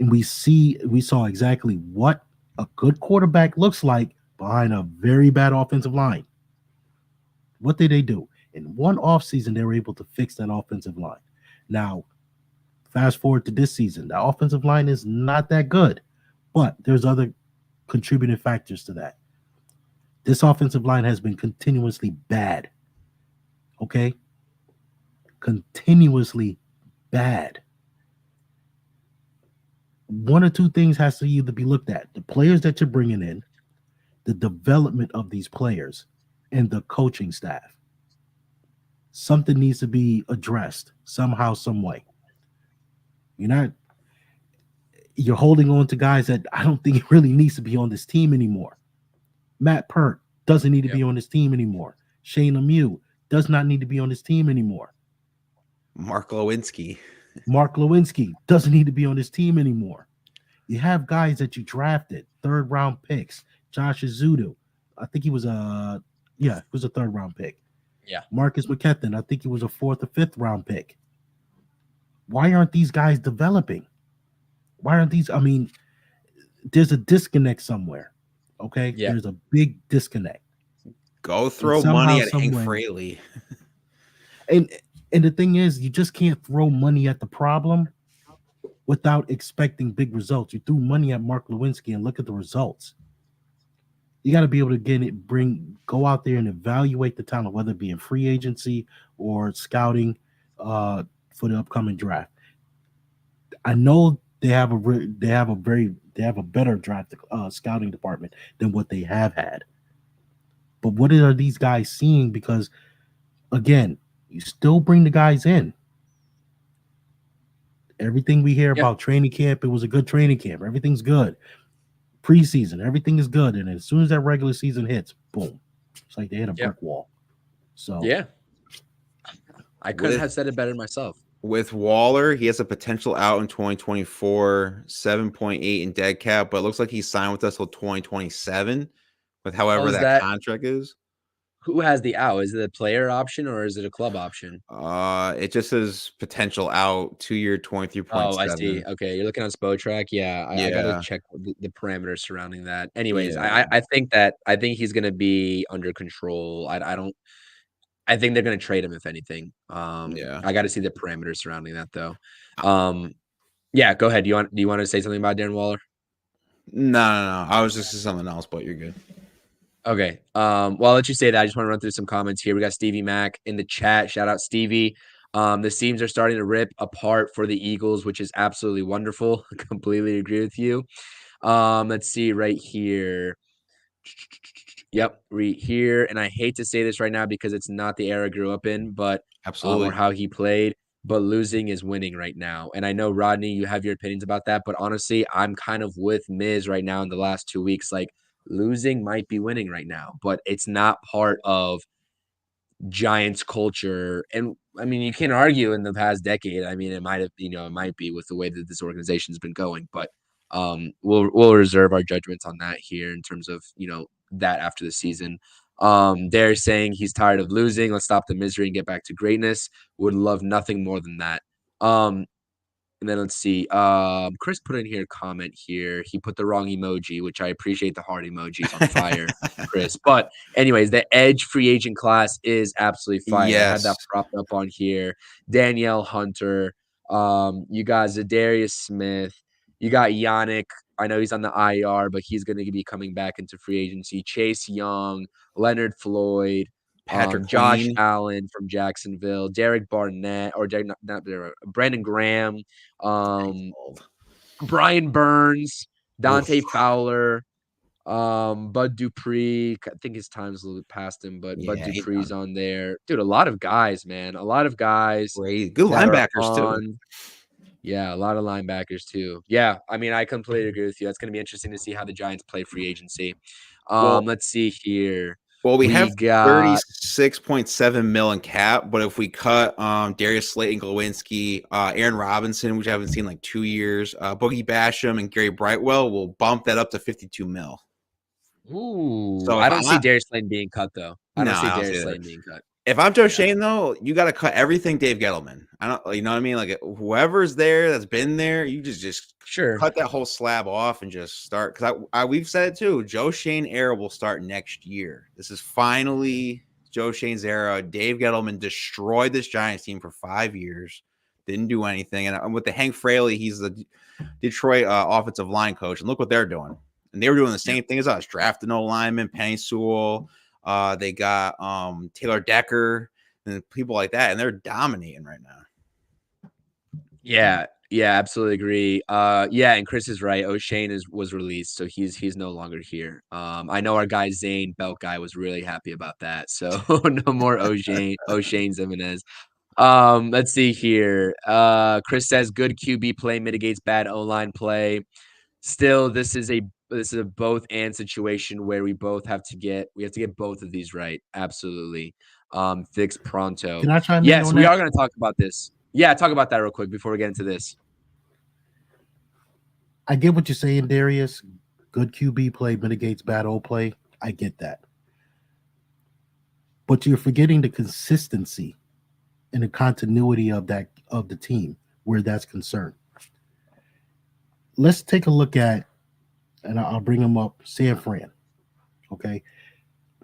And we saw exactly what a good quarterback looks like behind a very bad offensive line. What did they do? In one offseason, they were able to fix that offensive line. Now, fast forward to this season, the offensive line is not that good, but there's other contributing factors to that. This offensive line has been continuously bad. Okay? Continuously bad. One or two things has to either be looked at: the players that you're bringing in, the development of these players, and the coaching staff. Something needs to be addressed somehow, some way. You're not you're holding on to guys that I don't think really needs to be on this team anymore. Matt Pert doesn't need to Yep. be on this team anymore. Shane Lemieux does not need to be on this team anymore. Mark Lewinsky. Mark Lewinsky doesn't need to be on this team anymore. You have guys that you drafted, third round picks. Josh Azudu, I think he was he was a third round pick. Yeah. Marcus McKethan, I think he was a fourth or fifth round pick. Why aren't these guys developing? Why aren't these? I mean, there's a disconnect somewhere. Okay, Yeah. there's a big disconnect. Go throw somehow, money at some Hank way- Fraley. And the thing is, you just can't throw money at the problem without expecting big results. You threw money at Mark Lewinsky and look at the results. You got to be able to go out there and evaluate the talent, whether it be in free agency or scouting for the upcoming draft. I know they have a better draft scouting department than what they have had. But what are these guys seeing? Because again, you still bring the guys in. Everything we hear about training camp, it was a good training camp. Everything's good. Preseason, everything is good. And as soon as that regular season hits, boom. It's like they hit a brick wall. So Yeah. I couldn't have said it better myself. With Waller, he has a potential out in 2024, 7.8 in dead cap, but it looks like he's signed with us till 2027 with however that contract is. Who has the out? Is it a player option or is it a club option? It just says potential out 2-year 23.7. Oh, I see. Okay, you're looking on Spotrac. Yeah, I gotta check the parameters surrounding that. Anyways, I think he's gonna be under control. I think they're gonna trade him if anything. I got to see the parameters surrounding that though. Yeah, go ahead. Do you want to say something about Darren Waller? No. I was just something else, but you're good. Okay. Well, I'll let you say that. I just want to run through some comments here. We got Stevie Mack in the chat. Shout out Stevie. The seams are starting to rip apart for the Eagles, which is absolutely wonderful. Completely agree with you. Let's see right here. Yep, right here. And I hate to say this right now because it's not the era I grew up in, but absolutely or how he played. But losing is winning right now. And I know, Rodney, you have your opinions about that. But honestly, I'm kind of with Miz right now in the last 2 weeks. Like, losing might be winning right now, but it's not part of Giants culture. And I mean, you can't argue in the past decade. I mean, it might be with the way that this organization's been going, but we'll reserve our judgments on that here in terms of, that after the season. They're saying he's tired of losing. Let's stop the misery and get back to greatness. Would love nothing more than that. And then let's see. Chris put in here a comment here. He put the wrong emoji, which I appreciate. The heart emoji's on fire, Chris. But anyways, the edge free agent class is absolutely fire. I had that Yes. propped up on here. Danielle Hunter. You got Zadarius Smith. You got Yannick. I know he's on the IR, but he's going to be coming back into free agency. Chase Young, Leonard Floyd, Patrick Josh Queen. Allen from Jacksonville, Derek Barnett, or Brandon Graham, um, Old. Brian Burns, Oof. Dante Fowler, Bud Dupree. I think his time's a little bit past him, but Bud Yeah, he's Dupree's done. on there. Dude, a lot of guys, man. A lot of guys Great. Good that are linebackers too. on. Yeah, a lot of linebackers too. Yeah, I mean, I completely agree with you. That's going to be interesting to see how the Giants play free agency. Well, Let's see here. we We have got 36.7 mil in cap, but if we cut Darius Slayton, Glowinski, Aaron Robinson, which I haven't seen like 2 years, Boogie Basham and Gary Brightwell, we'll bump that up to 52 mil. Ooh, So I if don't see Darius Slayton being cut though. I no, don't see I don't see Darius that. Slayton being cut. If I'm Joe Yeah. Shane though, you got to cut everything Dave Gettleman. I don't, you know what I mean? Like whoever's there that's been there, you just Sure. cut that whole slab off and just start. Because we've said it too. Joe Shane era will start next year. This is finally Joe Shane's era. Dave Gettleman destroyed this Giants team for 5 years, didn't do anything. And with the Hank Fraley, he's the Detroit offensive line coach, and look what they're doing. And they were doing the same thing as us, drafting no lineman, Penny Sewell. They got Taylor Decker and people like that, and they're dominating right now. Yeah, absolutely agree. And Chris is right. O'Shane was released, so he's no longer here. I know our guy Zane Belt guy was really happy about that. So no more O'Shane Zimenez. Let's see here. Chris says good QB play mitigates bad O-line play. Still, this is a both and situation where we have to get both of these right. Absolutely. Fix pronto. Can I chime in Yes, on we that? are going to talk about this. Yeah, talk about that real quick before we get into this. I get what you're saying, Darius. Good QB play mitigates bad O play. I get that. But you're forgetting the consistency and the continuity of the team where that's concerned. Let's take a look at, and I'll bring them up, San Fran. Okay.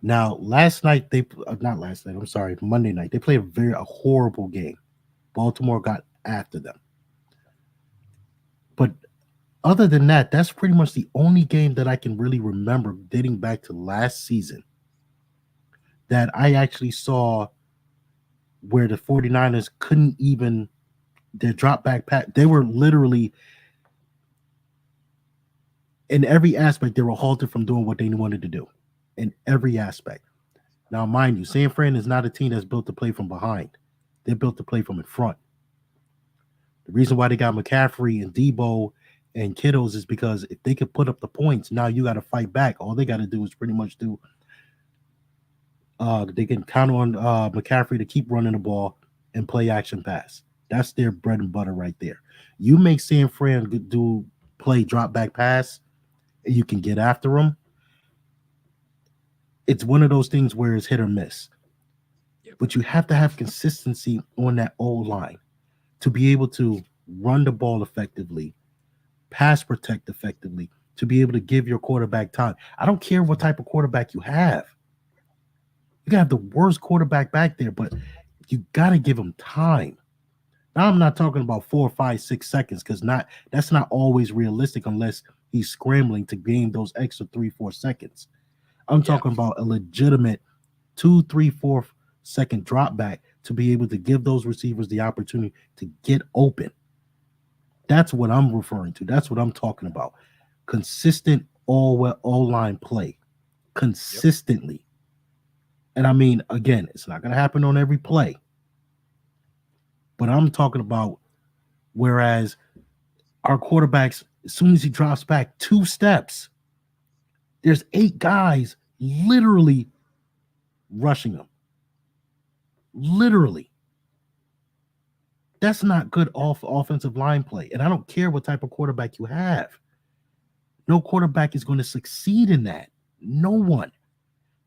Now, Monday night, they played a horrible game. Baltimore got after them. But other than that, that's pretty much the only game that I can really remember dating back to last season that I actually saw where the 49ers couldn't even their drop back pass. They were literally in every aspect, they were halted from doing what they wanted to do. In every aspect. Now, mind you, San Fran is not a team that's built to play from behind. They're built to play from in front. The reason why they got McCaffrey and Debo and Kittles is because if they could put up the points, now you got to fight back. All they got to do is pretty much do. They can count on McCaffrey to keep running the ball and play action pass. That's their bread and butter right there. You make San Fran play drop back pass, and you can get after them. It's one of those things where it's hit or miss. But you have to have consistency on that old line to be able to run the ball effectively, pass protect effectively, to be able to give your quarterback time. I don't care what type of quarterback you have. You can have the worst quarterback back there, but you got to give him time. Now, I'm not talking about 4, 5, 6 seconds because that's not always realistic unless he's scrambling to gain those extra 3, 4 seconds. I'm talking about a legitimate 2, 3, 4 second drop back to be able to give those receivers the opportunity to get open. That's what I'm referring to. That's what I'm talking about. Consistent all-line play. Consistently. And I mean, again, it's not going to happen on every play. But I'm talking about whereas our quarterbacks, as soon as he drops back 2 steps, there's 8 guys literally rushing him. Literally. That's not good offensive line play. And I don't care what type of quarterback you have. No quarterback is going to succeed in that. No one.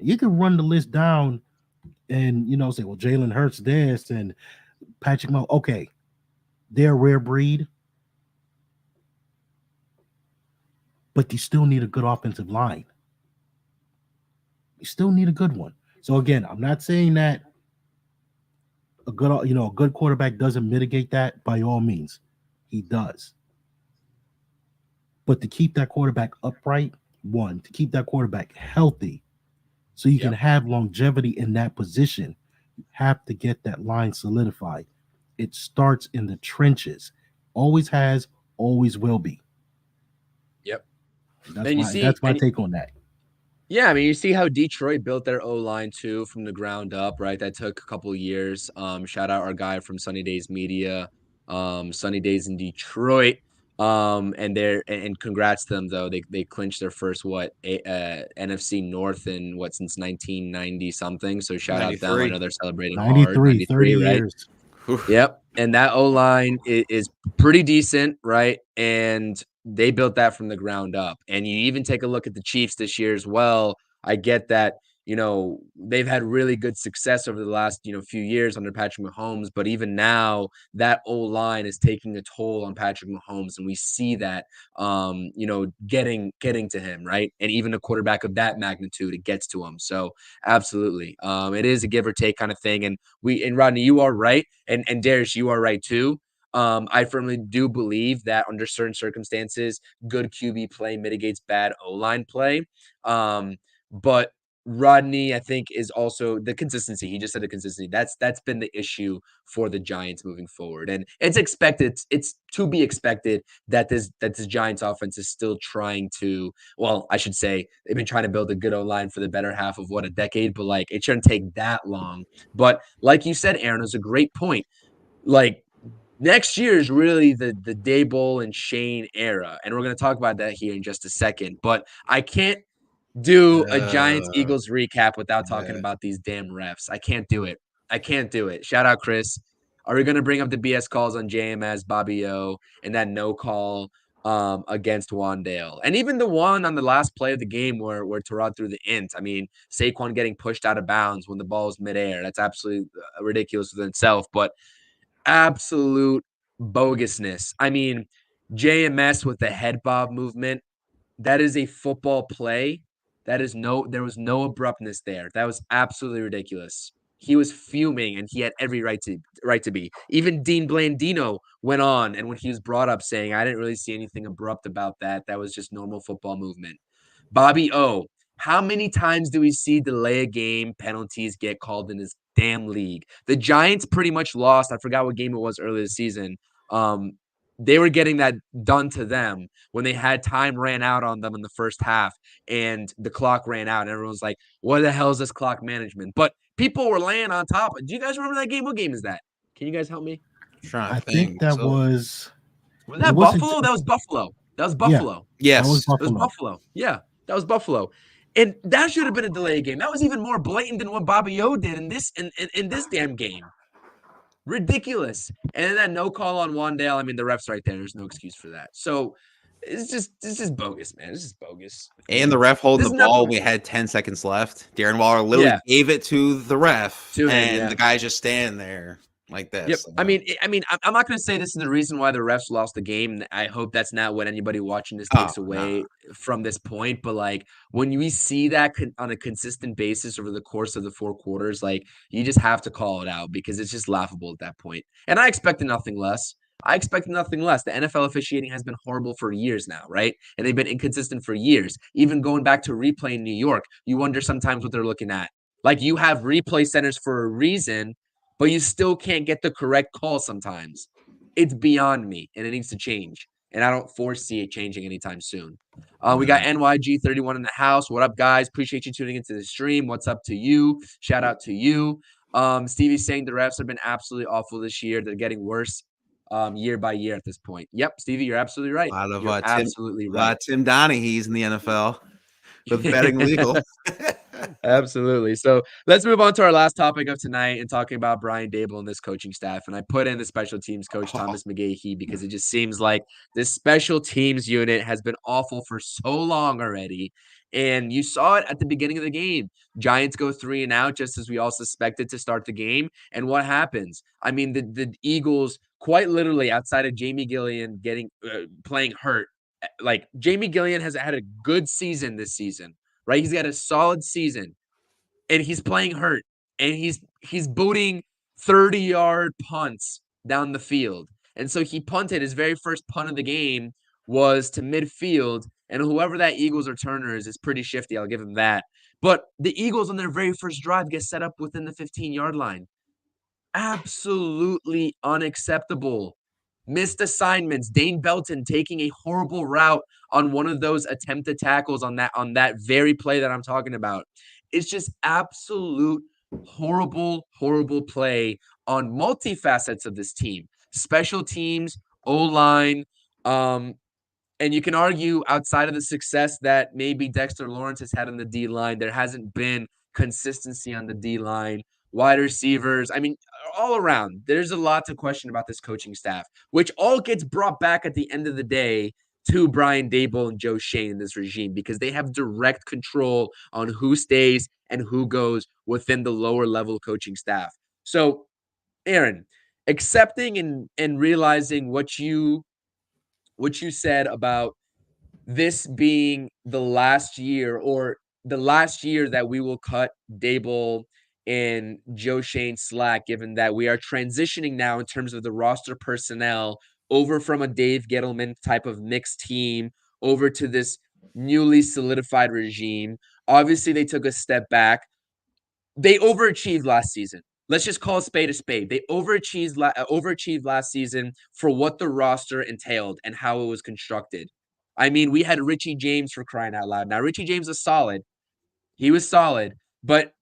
You can run the list down and say, well, Jalen Hurts this and Patrick Mahomes. Okay, they're a rare breed, but you still need a good offensive line. You still need a good one. So again, I'm not saying that a good quarterback doesn't mitigate that. By all means, he does. But to keep that quarterback upright, one, to keep that quarterback healthy, so you can Yep. have longevity in that position, you have to get that line solidified. It starts in the trenches. Always has, always will be. Yep. That's And you my see, that's my take on that. yeah, I mean, you see how Detroit built their O-line too from the ground up, right? That took a couple of years. Shout out our guy from Sunny Days Media, Sunny Days in Detroit. And congrats to them though. They clinched their first NFC North in since 1990 something. So shout out them. I 93. know they're celebrating hard. 93, 30 93, right? years. Yep. And that O-line is pretty decent, right? And they built that from the ground up. And you even take a look at the Chiefs this year as well. I get that, they've had really good success over the last, few years under Patrick Mahomes, but even now that O-line is taking a toll on Patrick Mahomes, and we see that getting to him, right? And even a quarterback of that magnitude, it gets to him. So absolutely. It is a give or take kind of thing. And Rodney, you are right. And Darius, you are right too. I firmly do believe that under certain circumstances, good QB play mitigates bad O-line play. But Rodney, I think, is also the consistency. He just said the consistency. That's been the issue for the Giants moving forward. And it's expected, it's to be expected that this Giants offense is still trying to, well, I should say they've been trying to build a good O-line for the better half of a decade, but like it shouldn't take that long. But like you said, Aaron, is a great point. Like next year is really the Daboll and Shane era, and we're going to talk about that here in just a second. But I can't do a Giants Uh, Eagles recap without talking yeah. about these damn refs. I can't do it. I can't do it. Shout out Chris. Are we going to bring up the BS calls on JMS, Bobby O, and that no call against Wandale? And even the one on the last play of the game where Terod threw the int. I mean, Saquon getting pushed out of bounds when the ball is midair. That's absolutely ridiculous within itself. But absolute bogusness. I mean, JMS with the head bob movement, that is a football play. There was no abruptness there. That was absolutely ridiculous. He was fuming and he had every right to be. Even Dean Blandino went on, and when he was brought up saying, I didn't really see anything abrupt about that. That was just normal football movement. Bobby O, how many times do we see delay a game penalties get called in this damn league? The Giants pretty much lost. I forgot what game it was earlier this season. They were getting that done to them when they had time ran out on them in the first half and the clock ran out. And everyone's like, what the hell is this clock management? But people were laying on top. Do you guys remember that game? What game is that? Can you guys help me? I'm trying I to think think. that So, was Was it that wasn't Buffalo? That was Buffalo. That was yeah, Buffalo. that was yes. It was Buffalo. Buffalo. Yeah, that was Buffalo. And that should have been a delay game. That was even more blatant than what Bobby O did in this damn game. Ridiculous. And then that no call on Wandale. I mean, the ref's right there. There's no excuse for that. So this is bogus, man. This is bogus. I And the mean, ref holding this the is not ball. the We had 10 seconds left. Darren Waller literally yeah gave it to the ref, to him. and Yeah. the guy's just standing there like Yep. this. I'm not going to say this is the reason why the refs lost the game. I hope that's not what anybody watching this Oh, takes nah. away from this point. But like when we see that on a consistent basis over the course of the 4 quarters, like you just have to call it out because it's just laughable at that point. And I expected nothing less. I expected nothing less. The NFL officiating has been horrible for years now, right? And they've been inconsistent for years. Even going back to replay in New York, you wonder sometimes what they're looking at. Like you have replay centers for a reason, but you still can't get the correct call sometimes. It's beyond me, and it needs to change. And I don't foresee it changing anytime soon. We got NYG31 in the house. What up, guys? Appreciate you tuning into the stream. What's up to you? Shout out to you. Stevie's saying the refs have been absolutely awful this year. They're getting worse year by year at this point. Yep, Stevie, you're absolutely right. A lot of You're absolutely right. Tim Donaghy's in the NFL with betting legal. Absolutely. So let's move on to our last topic of tonight and talking about Brian Daboll and this coaching staff. And I put in the special teams coach Thomas McGahee because it just seems like this special teams unit has been awful for so long already. And you saw it at the beginning of the game. Giants go 3-and-out, just as we all suspected to start the game. And what happens? I mean, the Eagles, quite literally, outside of Jamie Gillian playing hurt, like Jamie Gillian has had a good season this season, right? He's got a solid season, and he's playing hurt, and he's booting 30-yard punts down the field. And so he punted. His very first punt of the game was to midfield, and whoever that Eagles returner is pretty shifty. I'll give him that. But the Eagles on their very first drive get set up within the 15-yard line. Absolutely unacceptable. Missed assignments. Dane Belton taking a horrible route on one of those attempted tackles on that very play that I'm talking about. It's just absolute horrible play on multifacets of this team. Special teams, O-line, and you can argue outside of the success that maybe Dexter Lawrence has had on the D-line, there hasn't been consistency on the D-line, wide receivers. I mean, all around, there's a lot to question about this coaching staff, which all gets brought back at the end of the day to Brian Daboll and Joe Schoen in this regime, because they have direct control on who stays and who goes within the lower level coaching staff. So, Aaron, accepting and realizing what you said about this being the last year, or the last year that we will cut Daboll and Joe Schoen slack, given that we are transitioning now in terms of the roster personnel over from a Dave Gettleman type of mixed team over to this newly solidified regime. Obviously, they took a step back. They overachieved last season. Let's just call a spade a spade. They overachieved last season for what the roster entailed and how it was constructed. I mean, we had Richie James, for crying out loud. Now, Richie James was solid. He was solid, but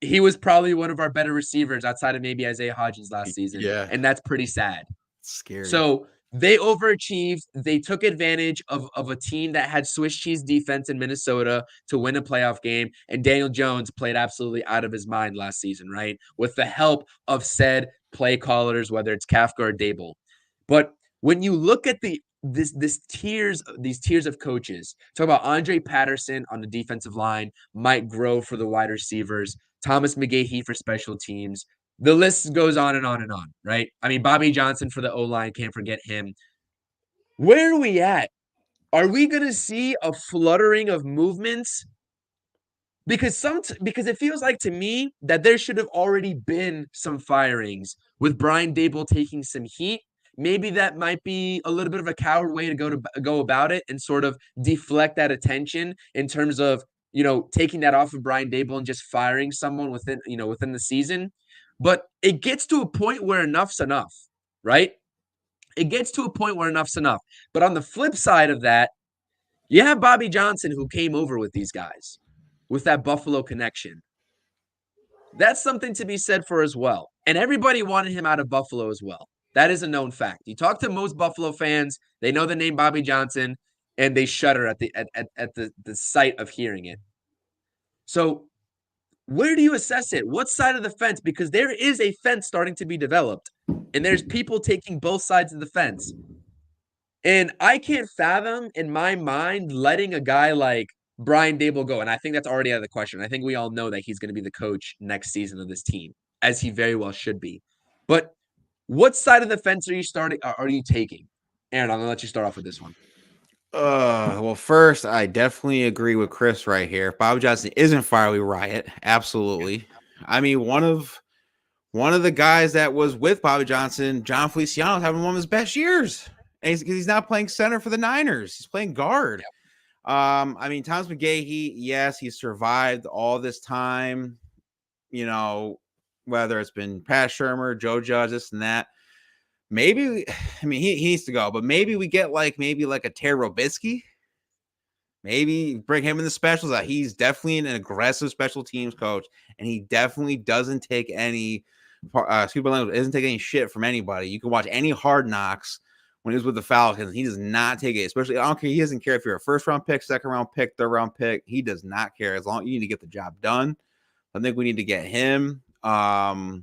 he was probably one of our better receivers outside of maybe Isaiah Hodgins last season. Yeah. And that's pretty sad. Scary. So they overachieved. They took advantage of a team that had Swiss cheese defense in Minnesota to win a playoff game. And Daniel Jones played absolutely out of his mind last season, right? With the help of said play callers, whether it's Kafka or Daboll. But when you look at these tiers of coaches, talk about Andre Patterson on the defensive line, Mike Grove for the wide receivers, Thomas McGahee for special teams. The list goes on and on and on, right? I mean, Bobby Johnson for the O-line, can't forget him. Where are we at? Are we going to see a fluttering of movements? Because it feels like to me that there should have already been some firings with Brian Daboll taking some heat. Maybe that might be a little bit of a coward way to go about it and sort of deflect that attention in terms of, taking that off of Brian Daboll and just firing someone within the season. But it gets to a point where enough's enough, right? It gets to a point where enough's enough. But on the flip side of that, you have Bobby Johnson, who came over with these guys, with that Buffalo connection. That's something to be said for as well. And everybody wanted him out of Buffalo as well. That is a known fact. You talk to most Buffalo fans, they know the name Bobby Johnson, and they shudder at the sight of hearing it. So where do you assess it? What side of the fence? Because there is a fence starting to be developed, and there's people taking both sides of the fence. And I can't fathom in my mind letting a guy like Brian Daboll go. And I think that's already out of the question. I think we all know that he's going to be the coach next season of this team, as he very well should be. But what side of the fence are you taking? Aaron, I'm going to let you start off with this one. Well, first, I definitely agree with Chris right here. Bobby Johnson isn't fired, we riot. Absolutely. I mean, one of the guys that was with Bobby Johnson, John Feliciano, is having one of his best years. And he's not playing center for the Niners. He's playing guard. Yep. I mean, Thomas McGahee, yes, he survived all this time. Whether it's been Pat Shurmur, Joe Judge, this and that. Maybe, I mean, he needs to go, but maybe we get like a Terry Robisky. Maybe bring him in the specials. He's definitely an aggressive special teams coach, and he definitely doesn't take any doesn't take any shit from anybody. You can watch any Hard Knocks when he was with the Falcons. He does not take it, especially, I don't care. He doesn't care if you're a first round pick, second round pick, third round pick. He does not care as long as you need to get the job done. I think we need to get him. Al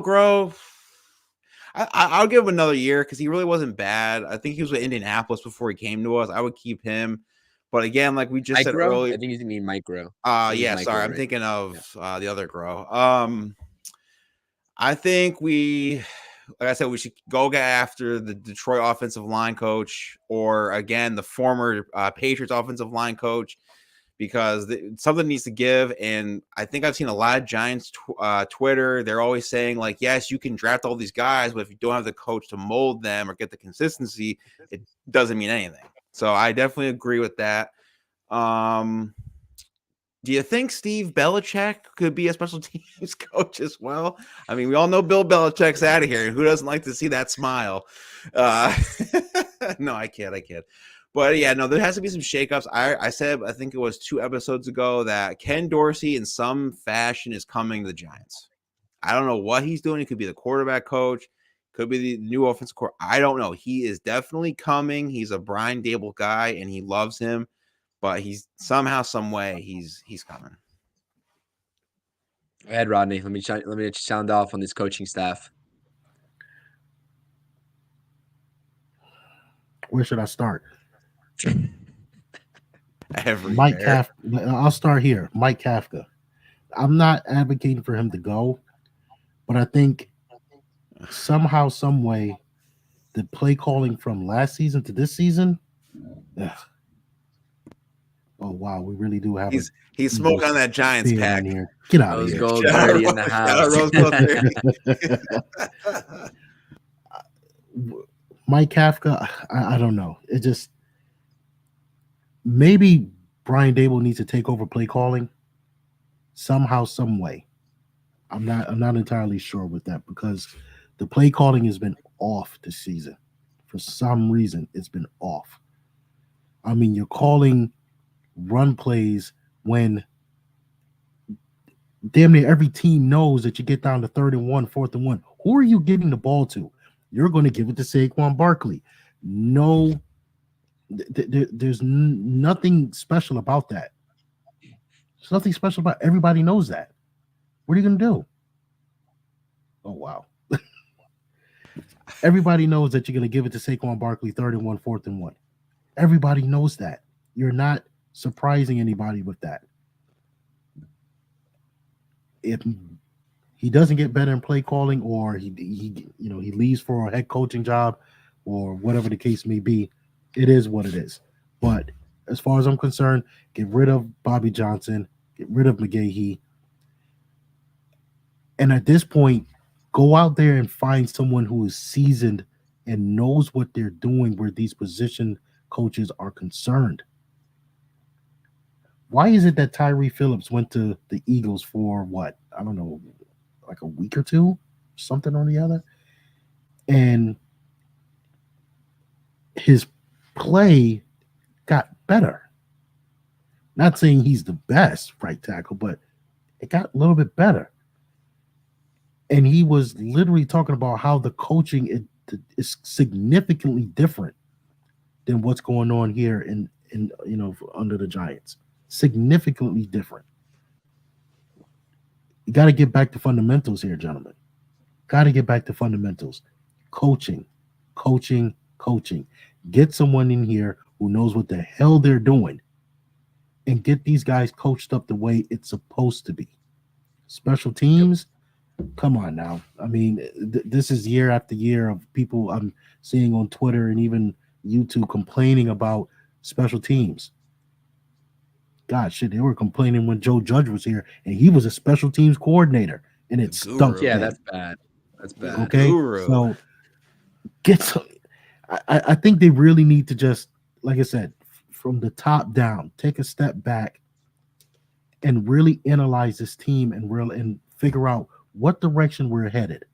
Grove, I'll give him another year because he really wasn't bad. I think he was with Indianapolis before he came to us. I would keep him. But again, like we just said Micro? earlier, I think you mean micro. I think it's yeah, micro, sorry, I'm right? thinking Yeah. of the other grow. I think like I said, we should go get after the Detroit offensive line coach, or again, the former Patriots offensive line coach, because something needs to give. And I think I've seen a lot of Giants Twitter. They're always saying like, yes, you can draft all these guys, but if you don't have the coach to mold them or get the consistency, it doesn't mean anything. So I definitely agree with that. Do you think Steve Belichick could be a special teams coach as well? I mean, we all know Bill Belichick's out of here. Who doesn't like to see that smile? No, I can't. But yeah, no, there has to be some shakeups. I said, I think it was 2 episodes ago, that Ken Dorsey in some fashion is coming to the Giants. I don't know what he's doing. He could be the quarterback coach, could be the new offensive coordinator. I don't know. He is definitely coming. He's a Brian Dable guy, and he loves him. But he's somehow, some way, he's coming. Go ahead, Rodney. Let me sound off on this coaching staff. Where should I start? Everywhere. Mike Kafka. I'll start here. Mike Kafka. I'm not advocating for him to go, but I think somehow, some way, the play calling from last season to this season. Ugh. Oh wow, we really do have. He's smoking on that Giants pack. Here. Get out Rose of here. Gold 30 in the house. Rose Gold 30. Mike Kafka, I don't know. It just, maybe Brian Dable needs to take over play calling somehow, some way. I'm not entirely sure with that, because the play calling has been off this season. For some reason, it's been off. I mean, you're calling run plays when damn near every team knows that you get down to 3rd and 1, 4th and 1. Who are you giving the ball to? You're going to give it to Saquon Barkley. No, there's nothing special about that. There's nothing special about it. Everybody knows that. What are you going to do? Oh, wow. Everybody knows that you're going to give it to Saquon Barkley 3rd and 1, 4th and 1. Everybody knows that. You're not surprising anybody with that. If he doesn't get better in play calling, or he leaves for a head coaching job, or whatever the case may be, it is what it is. But as far as I'm concerned, get rid of Bobby Johnson, get rid of McGahee, and at this point, go out there and find someone who is seasoned and knows what they're doing where these position coaches are concerned. Why is it that Tyree Phillips went to the Eagles for what? I don't know, like a week or two, something or the other, and his play got better. Not saying he's the best right tackle, but it got a little bit better. And he was literally talking about how the coaching is significantly different than what's going on here in under the Giants. Significantly different. You got to get back to fundamentals here, gentlemen. Got to get back to fundamentals. Coaching. Get someone in here who knows what the hell they're doing, and get these guys coached up the way it's supposed to be. Special teams, come on now. I mean, this is year after year of people I'm seeing on Twitter and even YouTube complaining about special teams. God, shit, they were complaining when Joe Judge was here, and he was a special teams coordinator, and it stunk. Yeah, that's bad. That's bad. Okay, so get some. I think they really need to just, like I said, from the top down, take a step back and really analyze this team and figure out what direction we're headed.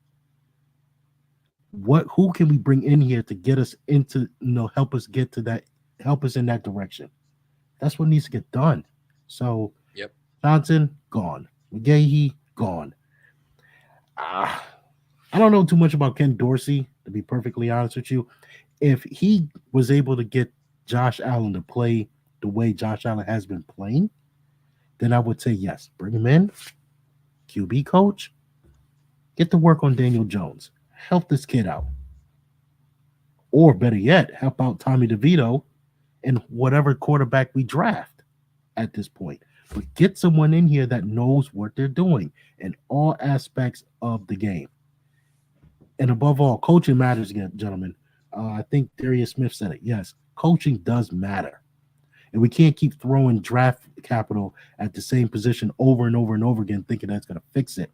Who can we bring in here to get us into, help us get to that, help us in that direction. That's what needs to get done. So, yep. Johnson, gone. McGahee, gone. I don't know too much about Ken Dorsey, to be perfectly honest with you. If he was able to get Josh Allen to play the way Josh Allen has been playing, then I would say yes. Bring him in, QB coach, get to work on Daniel Jones. Help this kid out. Or better yet, help out Tommy DeVito and whatever quarterback we draft at this point. But get someone in here that knows what they're doing in all aspects of the game. And above all, coaching matters again, gentlemen. I think Darius Smith said it. Yes, coaching does matter. And we can't keep throwing draft capital at the same position over and over and over again, thinking that's going to fix it.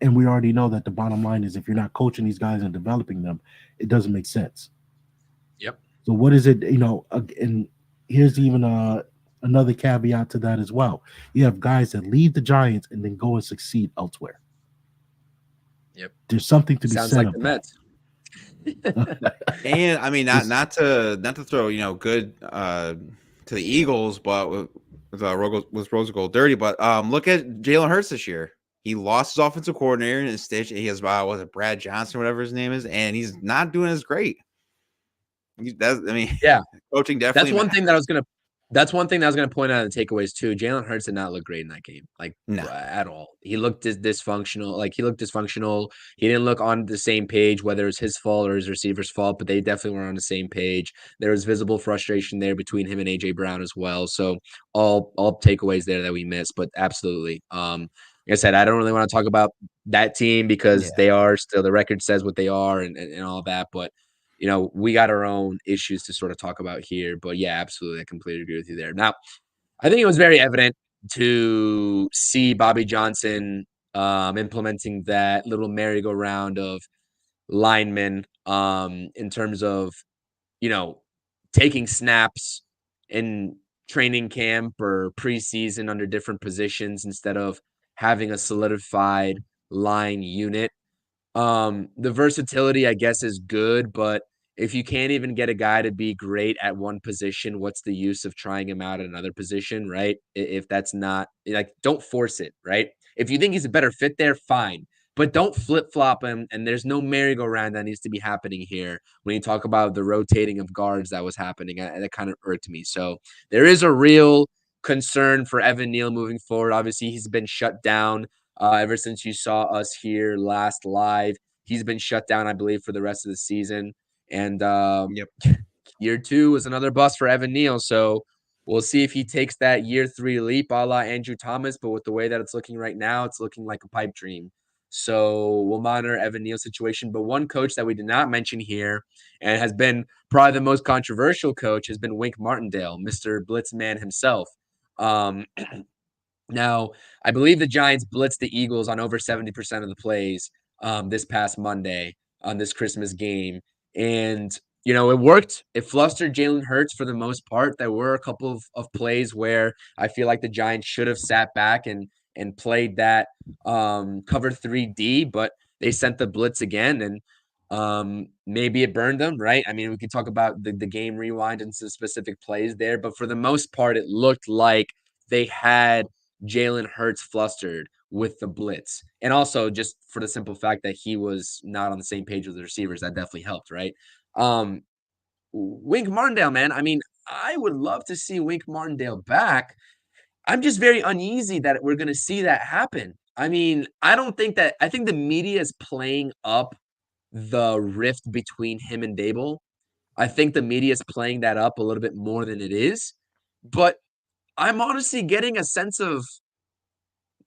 And we already know that the bottom line is if you're not coaching these guys and developing them, it doesn't make sense. Yep. So what is it? And here's even another caveat to that as well. You have guys that leave the Giants and then go and succeed elsewhere. Yep. There's something to be Sounds said. like the Mets. And I mean, not to throw good to the Eagles, but with Rose Gold dirty. But look at Jalen Hurts this year. He lost his offensive coordinator in his stitch. He has was it Brad Johnson, whatever his name is, and he's not doing as great. Yeah, coaching definitely. That's one thing that I was gonna point out in the takeaways too. Jalen Hurts did not look great in that game, at all. He looked dysfunctional. He didn't look on the same page, whether it's his fault or his receiver's fault, but they definitely were on the same page. There was visible frustration there between him and AJ Brown as well. So all takeaways there that we missed, but absolutely. Like I said, I don't really want to talk about that team because they are still, the record says what they are and all that, but we got our own issues to sort of talk about here. But yeah, absolutely. I completely agree with you there. Now, I think it was very evident to see Bobby Johnson implementing that little merry-go-round of linemen in terms of, taking snaps in training camp or preseason under different positions instead of having a solidified line unit. The versatility, I guess, is good, but if you can't even get a guy to be great at one position, what's the use of trying him out at another position, right? If that's not don't force it, right? If you think he's a better fit there, fine, but don't flip-flop him. And there's no merry-go-round that needs to be happening here when you talk about the rotating of guards that was happening. That kind of irked me. So there is a real concern for Evan Neal moving forward. Obviously, he's been shut down ever since you saw us here last live. He's been shut down, I believe, for the rest of the season. And year 2 was another bust for Evan Neal. So we'll see if he takes that year 3 leap a la Andrew Thomas. But with the way that it's looking right now, it's looking like a pipe dream. So we'll monitor Evan Neal's situation. But one coach that we did not mention here and has been probably the most controversial coach has been Wink Martindale, Mr. Blitzman himself. Now, I believe the Giants blitzed the Eagles on over 70% of the plays this past Monday on this Christmas game. And, it worked. It flustered Jalen Hurts for the most part. There were a couple of plays where I feel like the Giants should have sat back and played that cover 3D, but they sent the blitz again. And maybe it burned them, right? I mean, we could talk about the game rewind and some specific plays there, but for the most part, it looked like they had Jalen Hurts flustered with the blitz. And also just for the simple fact that he was not on the same page with the receivers, that definitely helped, right? Wink Martindale, man. I mean, I would love to see Wink Martindale back. I'm just very uneasy that we're going to see that happen. I mean, I think the media is playing up the rift between him and Dable. I think the media is playing that up a little bit more than it is. But I'm honestly getting a sense of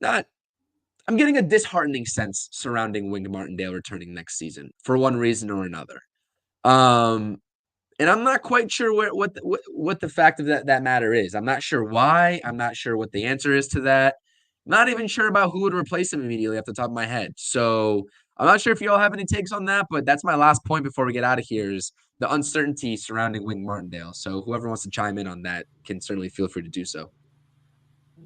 I'm getting a disheartening sense surrounding Wink Martindale returning next season for one reason or another. And I'm not quite sure what the fact of that matter is. I'm not sure why. I'm not sure what the answer is to that. Not even sure about who would replace him immediately off the top of my head. So I'm not sure if you all have any takes on that, but that's my last point before we get out of here is the uncertainty surrounding Wink Martindale. So whoever wants to chime in on that can certainly feel free to do so.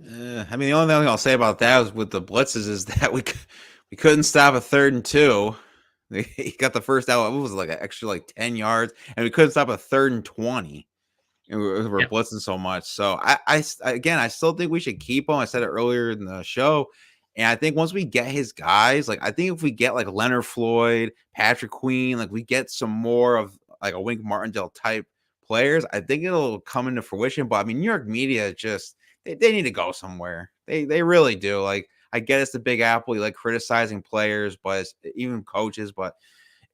I mean, the only thing I'll say about that was with the blitzes is that we couldn't stop a 3rd and 2. He got the first out. It was like an extra 10 yards, and we couldn't stop a 3rd and 20. And we're blitzing so much. So I still think we should keep him. I said it earlier in the show. And I think once we get his guys, I think if we get Leonard Floyd, Patrick Queen, we get some more of a Wink Martindale type players, I think it'll come into fruition. But I mean, New York media just they need to go somewhere. They really do. I get it's the Big Apple. You criticizing players, but even coaches. But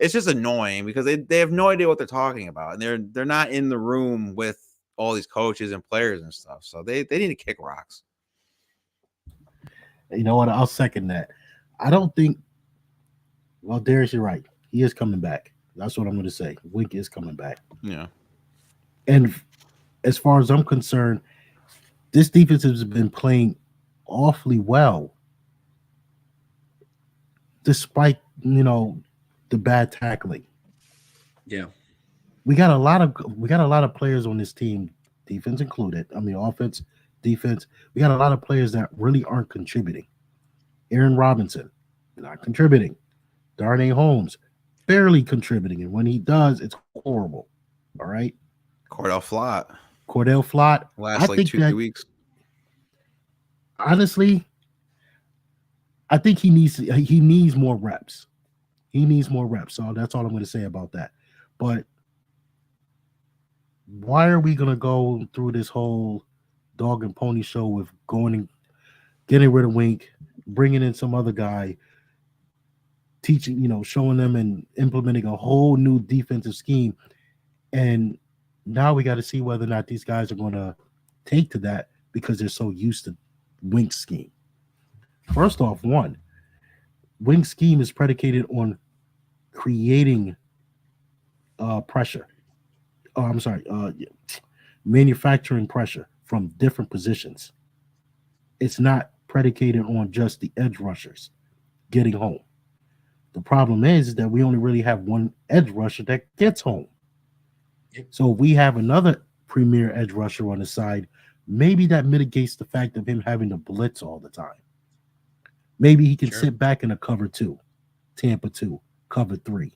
it's just annoying because they have no idea what they're talking about, and they're not in the room with all these coaches and players and stuff. So they need to kick rocks. You know what? I'll second that. I don't think. Well, Darius, you're right. He is coming back. That's what I'm going to say. Wink is coming back. Yeah. And as far as I'm concerned, this defense has been playing awfully well, despite the bad tackling. Yeah. We got a lot of players on this team, defense included. I mean, offense, defense. We got a lot of players that really aren't contributing. Aaron Robinson, not contributing. Darnay Holmes, barely contributing, and when he does, it's horrible. All right. Cordell Flott. Last like 2 weeks. Honestly, I think he needs more reps. He needs more reps. So that's all I'm going to say about that. But why are we going to go through this whole dog and pony show with going and getting rid of Wink, bringing in some other guy, teaching, showing them and implementing a whole new defensive scheme, and now we got to see whether or not these guys are going to take to that because they're so used to Wink's scheme. First off, Wink's scheme is predicated on creating pressure. Oh, I'm sorry, manufacturing pressure from different positions. It's not predicated on just the edge rushers getting home. The problem is that we only really have one edge rusher that gets home. So if we have another premier edge rusher on the side, maybe that mitigates the fact of him having to blitz all the time. Maybe he can sit back in a cover 2, Tampa 2, cover 3.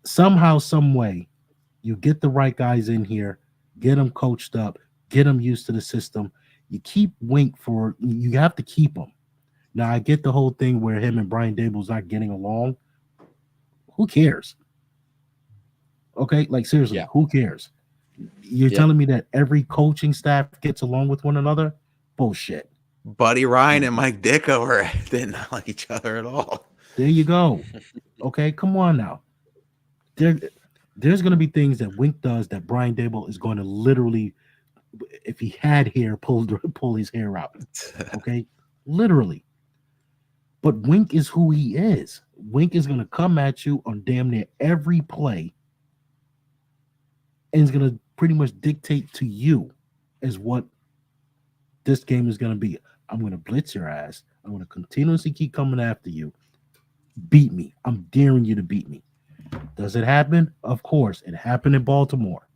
Somehow, some way, you get the right guys in here, get them coached up, get them used to the system. You keep Wink you have to keep him. Now, I get the whole thing where him and Brian Dable's not getting along. Who cares? Okay, like seriously, Who cares? You're telling me that every coaching staff gets along with one another? Bullshit. Buddy Ryan and Mike Dickover did not like each other at all. There you go. Okay, come on now. There's going to be things that Wink does that Brian Dable is going to literally, if he had hair, pull his hair out. Okay, literally. But Wink is who he is. Wink is going to come at you on damn near every play and is going to pretty much dictate to you as what this game is going to be. I'm going to blitz your ass. I'm going to continuously keep coming after you. Beat me. I'm daring you to beat me. Does it happen? Of course. It happened in Baltimore.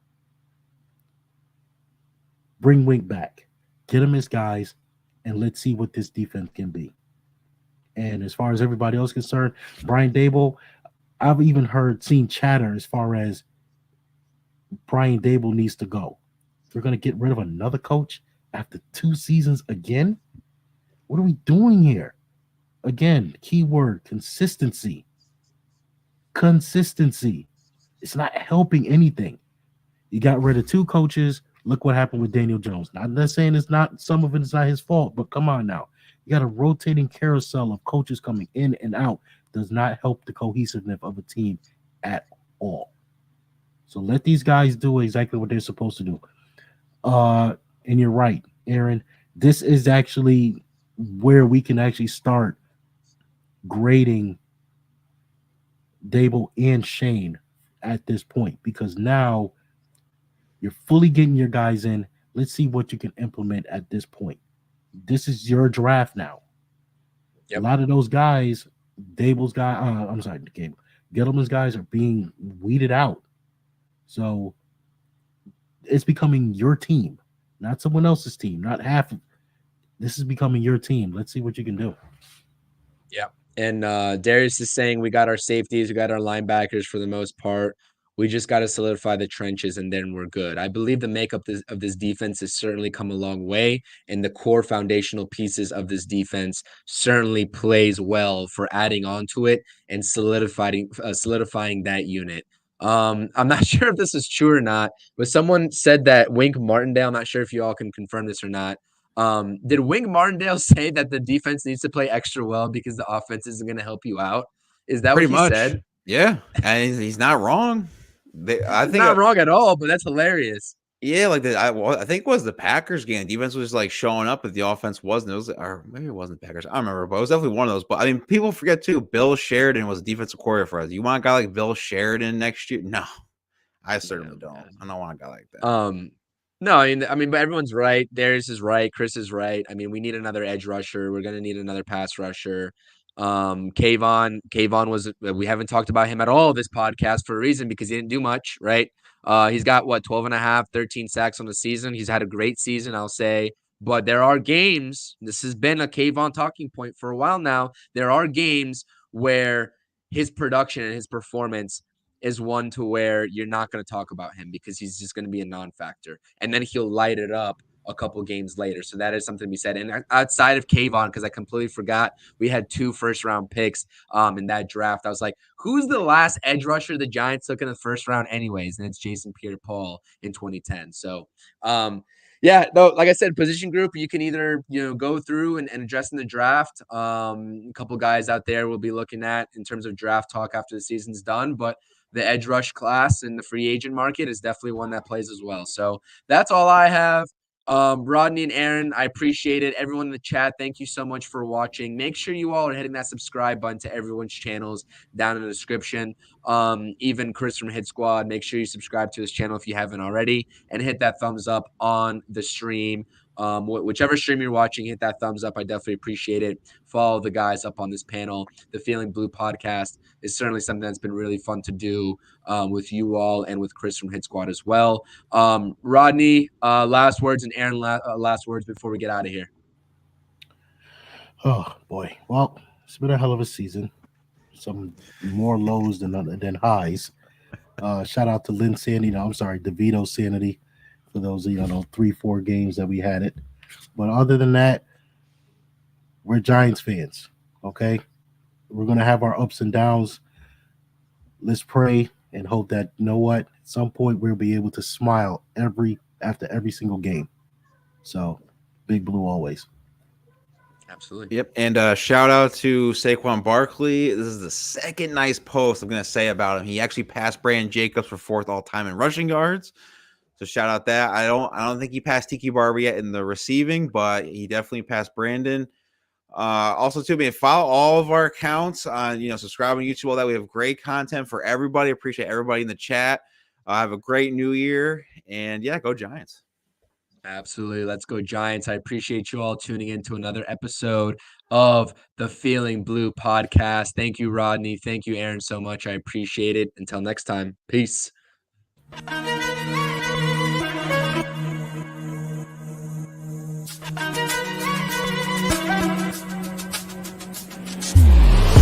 Bring Wink back. Get him his guys, and let's see what this defense can be. And as far as everybody else concerned, Brian Dable, I've even seen chatter as far as Brian Dable needs to go. We're going to get rid of another coach after 2 seasons again? What are we doing here? Again, keyword, consistency. Consistency. It's not helping anything. You got rid of 2 coaches. Look what happened with Daniel Jones. Now, I'm not saying some of it is not his fault, but come on now. You got a rotating carousel of coaches coming in and out. Does not help the cohesiveness of a team at all. So let these guys do exactly what they're supposed to do. And you're right, Aaron. This is actually where we can actually start grading Dable and Shane at this point, because now you're fully getting your guys in. Let's see what you can implement at this point. This is your draft now. A lot of those guys, Dable's guy, Gettleman's guys are being weeded out. So it's becoming your team, not someone else's team, not half. This is becoming your team. Let's see what you can do. Yeah. And Darius is saying we got our safeties, we got our linebackers for the most part. We just got to solidify the trenches, and then we're good. I believe the makeup of this defense has certainly come a long way, and the core foundational pieces of this defense certainly plays well for adding on to it and solidifying that unit. I'm not sure if this is true or not, but someone said that Wink Martindale, I'm not sure if you all can confirm this or not, Did Wink Martindale say that the defense needs to play extra well because the offense isn't going to help you out? Is that what Pretty he much. said? Yeah. And he's not wrong. I He's think not wrong at all, but that's hilarious. yeah, like I think it was the Packers game. Defense was like showing up, but the offense wasn't. It was, or maybe it wasn't the Packers. I don't remember, but it was definitely one of those. But I mean, people forget too. Bill Sheridan was a defensive coordinator for us. You want a guy like Bill Sheridan next year? No, I certainly don't. Man. I don't want a guy like that. No, but everyone's right. Darius is right. Chris is right. I mean, we need another edge rusher. We're gonna need another pass rusher. Kayvon was. We haven't talked about him at all this podcast for a reason because he didn't do much, right? He's got 12 and a half, 13 sacks on the season. He's had a great season, I'll say. But there are games. This has been a Kayvon talking point for a while now. There are games where his production and his performance is one to where you're not going to talk about him because he's just going to be a non-factor. And then he'll light it up a couple games later. So that is something to be said. And outside of Kayvon, because I completely forgot, we had 2 first-round picks in that draft. I was like, who's the last edge rusher the Giants took in the first round anyways? And it's Jason Pierre-Paul in 2010. So, yeah, though, like I said, position group, you can either, go through and address in the draft. A couple guys out there we'll be looking at in terms of draft talk after the season's done. But the edge rush class in the free agent market is definitely one that plays as well. So that's all I have. Rodney and Aaron, I appreciate it. Everyone in the chat, thank you so much for watching. Make sure you all are hitting that subscribe button to everyone's channels down in the description. Even Chris from Hit Squad, make sure you subscribe to his channel if you haven't already, and hit that thumbs up on the stream. Whichever stream you're watching, hit that thumbs up. I definitely appreciate it. Follow the guys up on this panel. The Feeling Blue podcast is certainly something that's been really fun to do with you all and with Chris from Hit Squad as well. Rodney, last words, and Aaron, last words before we get out of here. Oh boy, well, it's been a hell of a season. Some more lows than highs. Shout out to Lynn Sanity. No, I'm sorry, DeVito Sanity for those 3-4 games that we had it. But other than that, we're Giants fans. Okay, we're gonna have our ups and downs. Let's pray and hope that at some point we'll be able to smile after every single game. So, Big Blue always. Absolutely. Yep. And shout out to Saquon Barkley. This is the second nice post I'm going to say about him. He actually passed Brandon Jacobs for 4th all time in rushing yards. So shout out that. I don't think he passed Tiki Barber yet in the receiving, but he definitely passed Brandon. Also too, follow all of our accounts on, subscribe on YouTube. All that, we have great content for everybody. Appreciate everybody in the chat. Have a great new year, and yeah, go Giants. Absolutely. Let's go Giants. I appreciate you all tuning in to another episode of the Feeling Blue podcast. Thank you, Rodney. Thank you, Aaron, so much. I appreciate it. Until next time. Peace.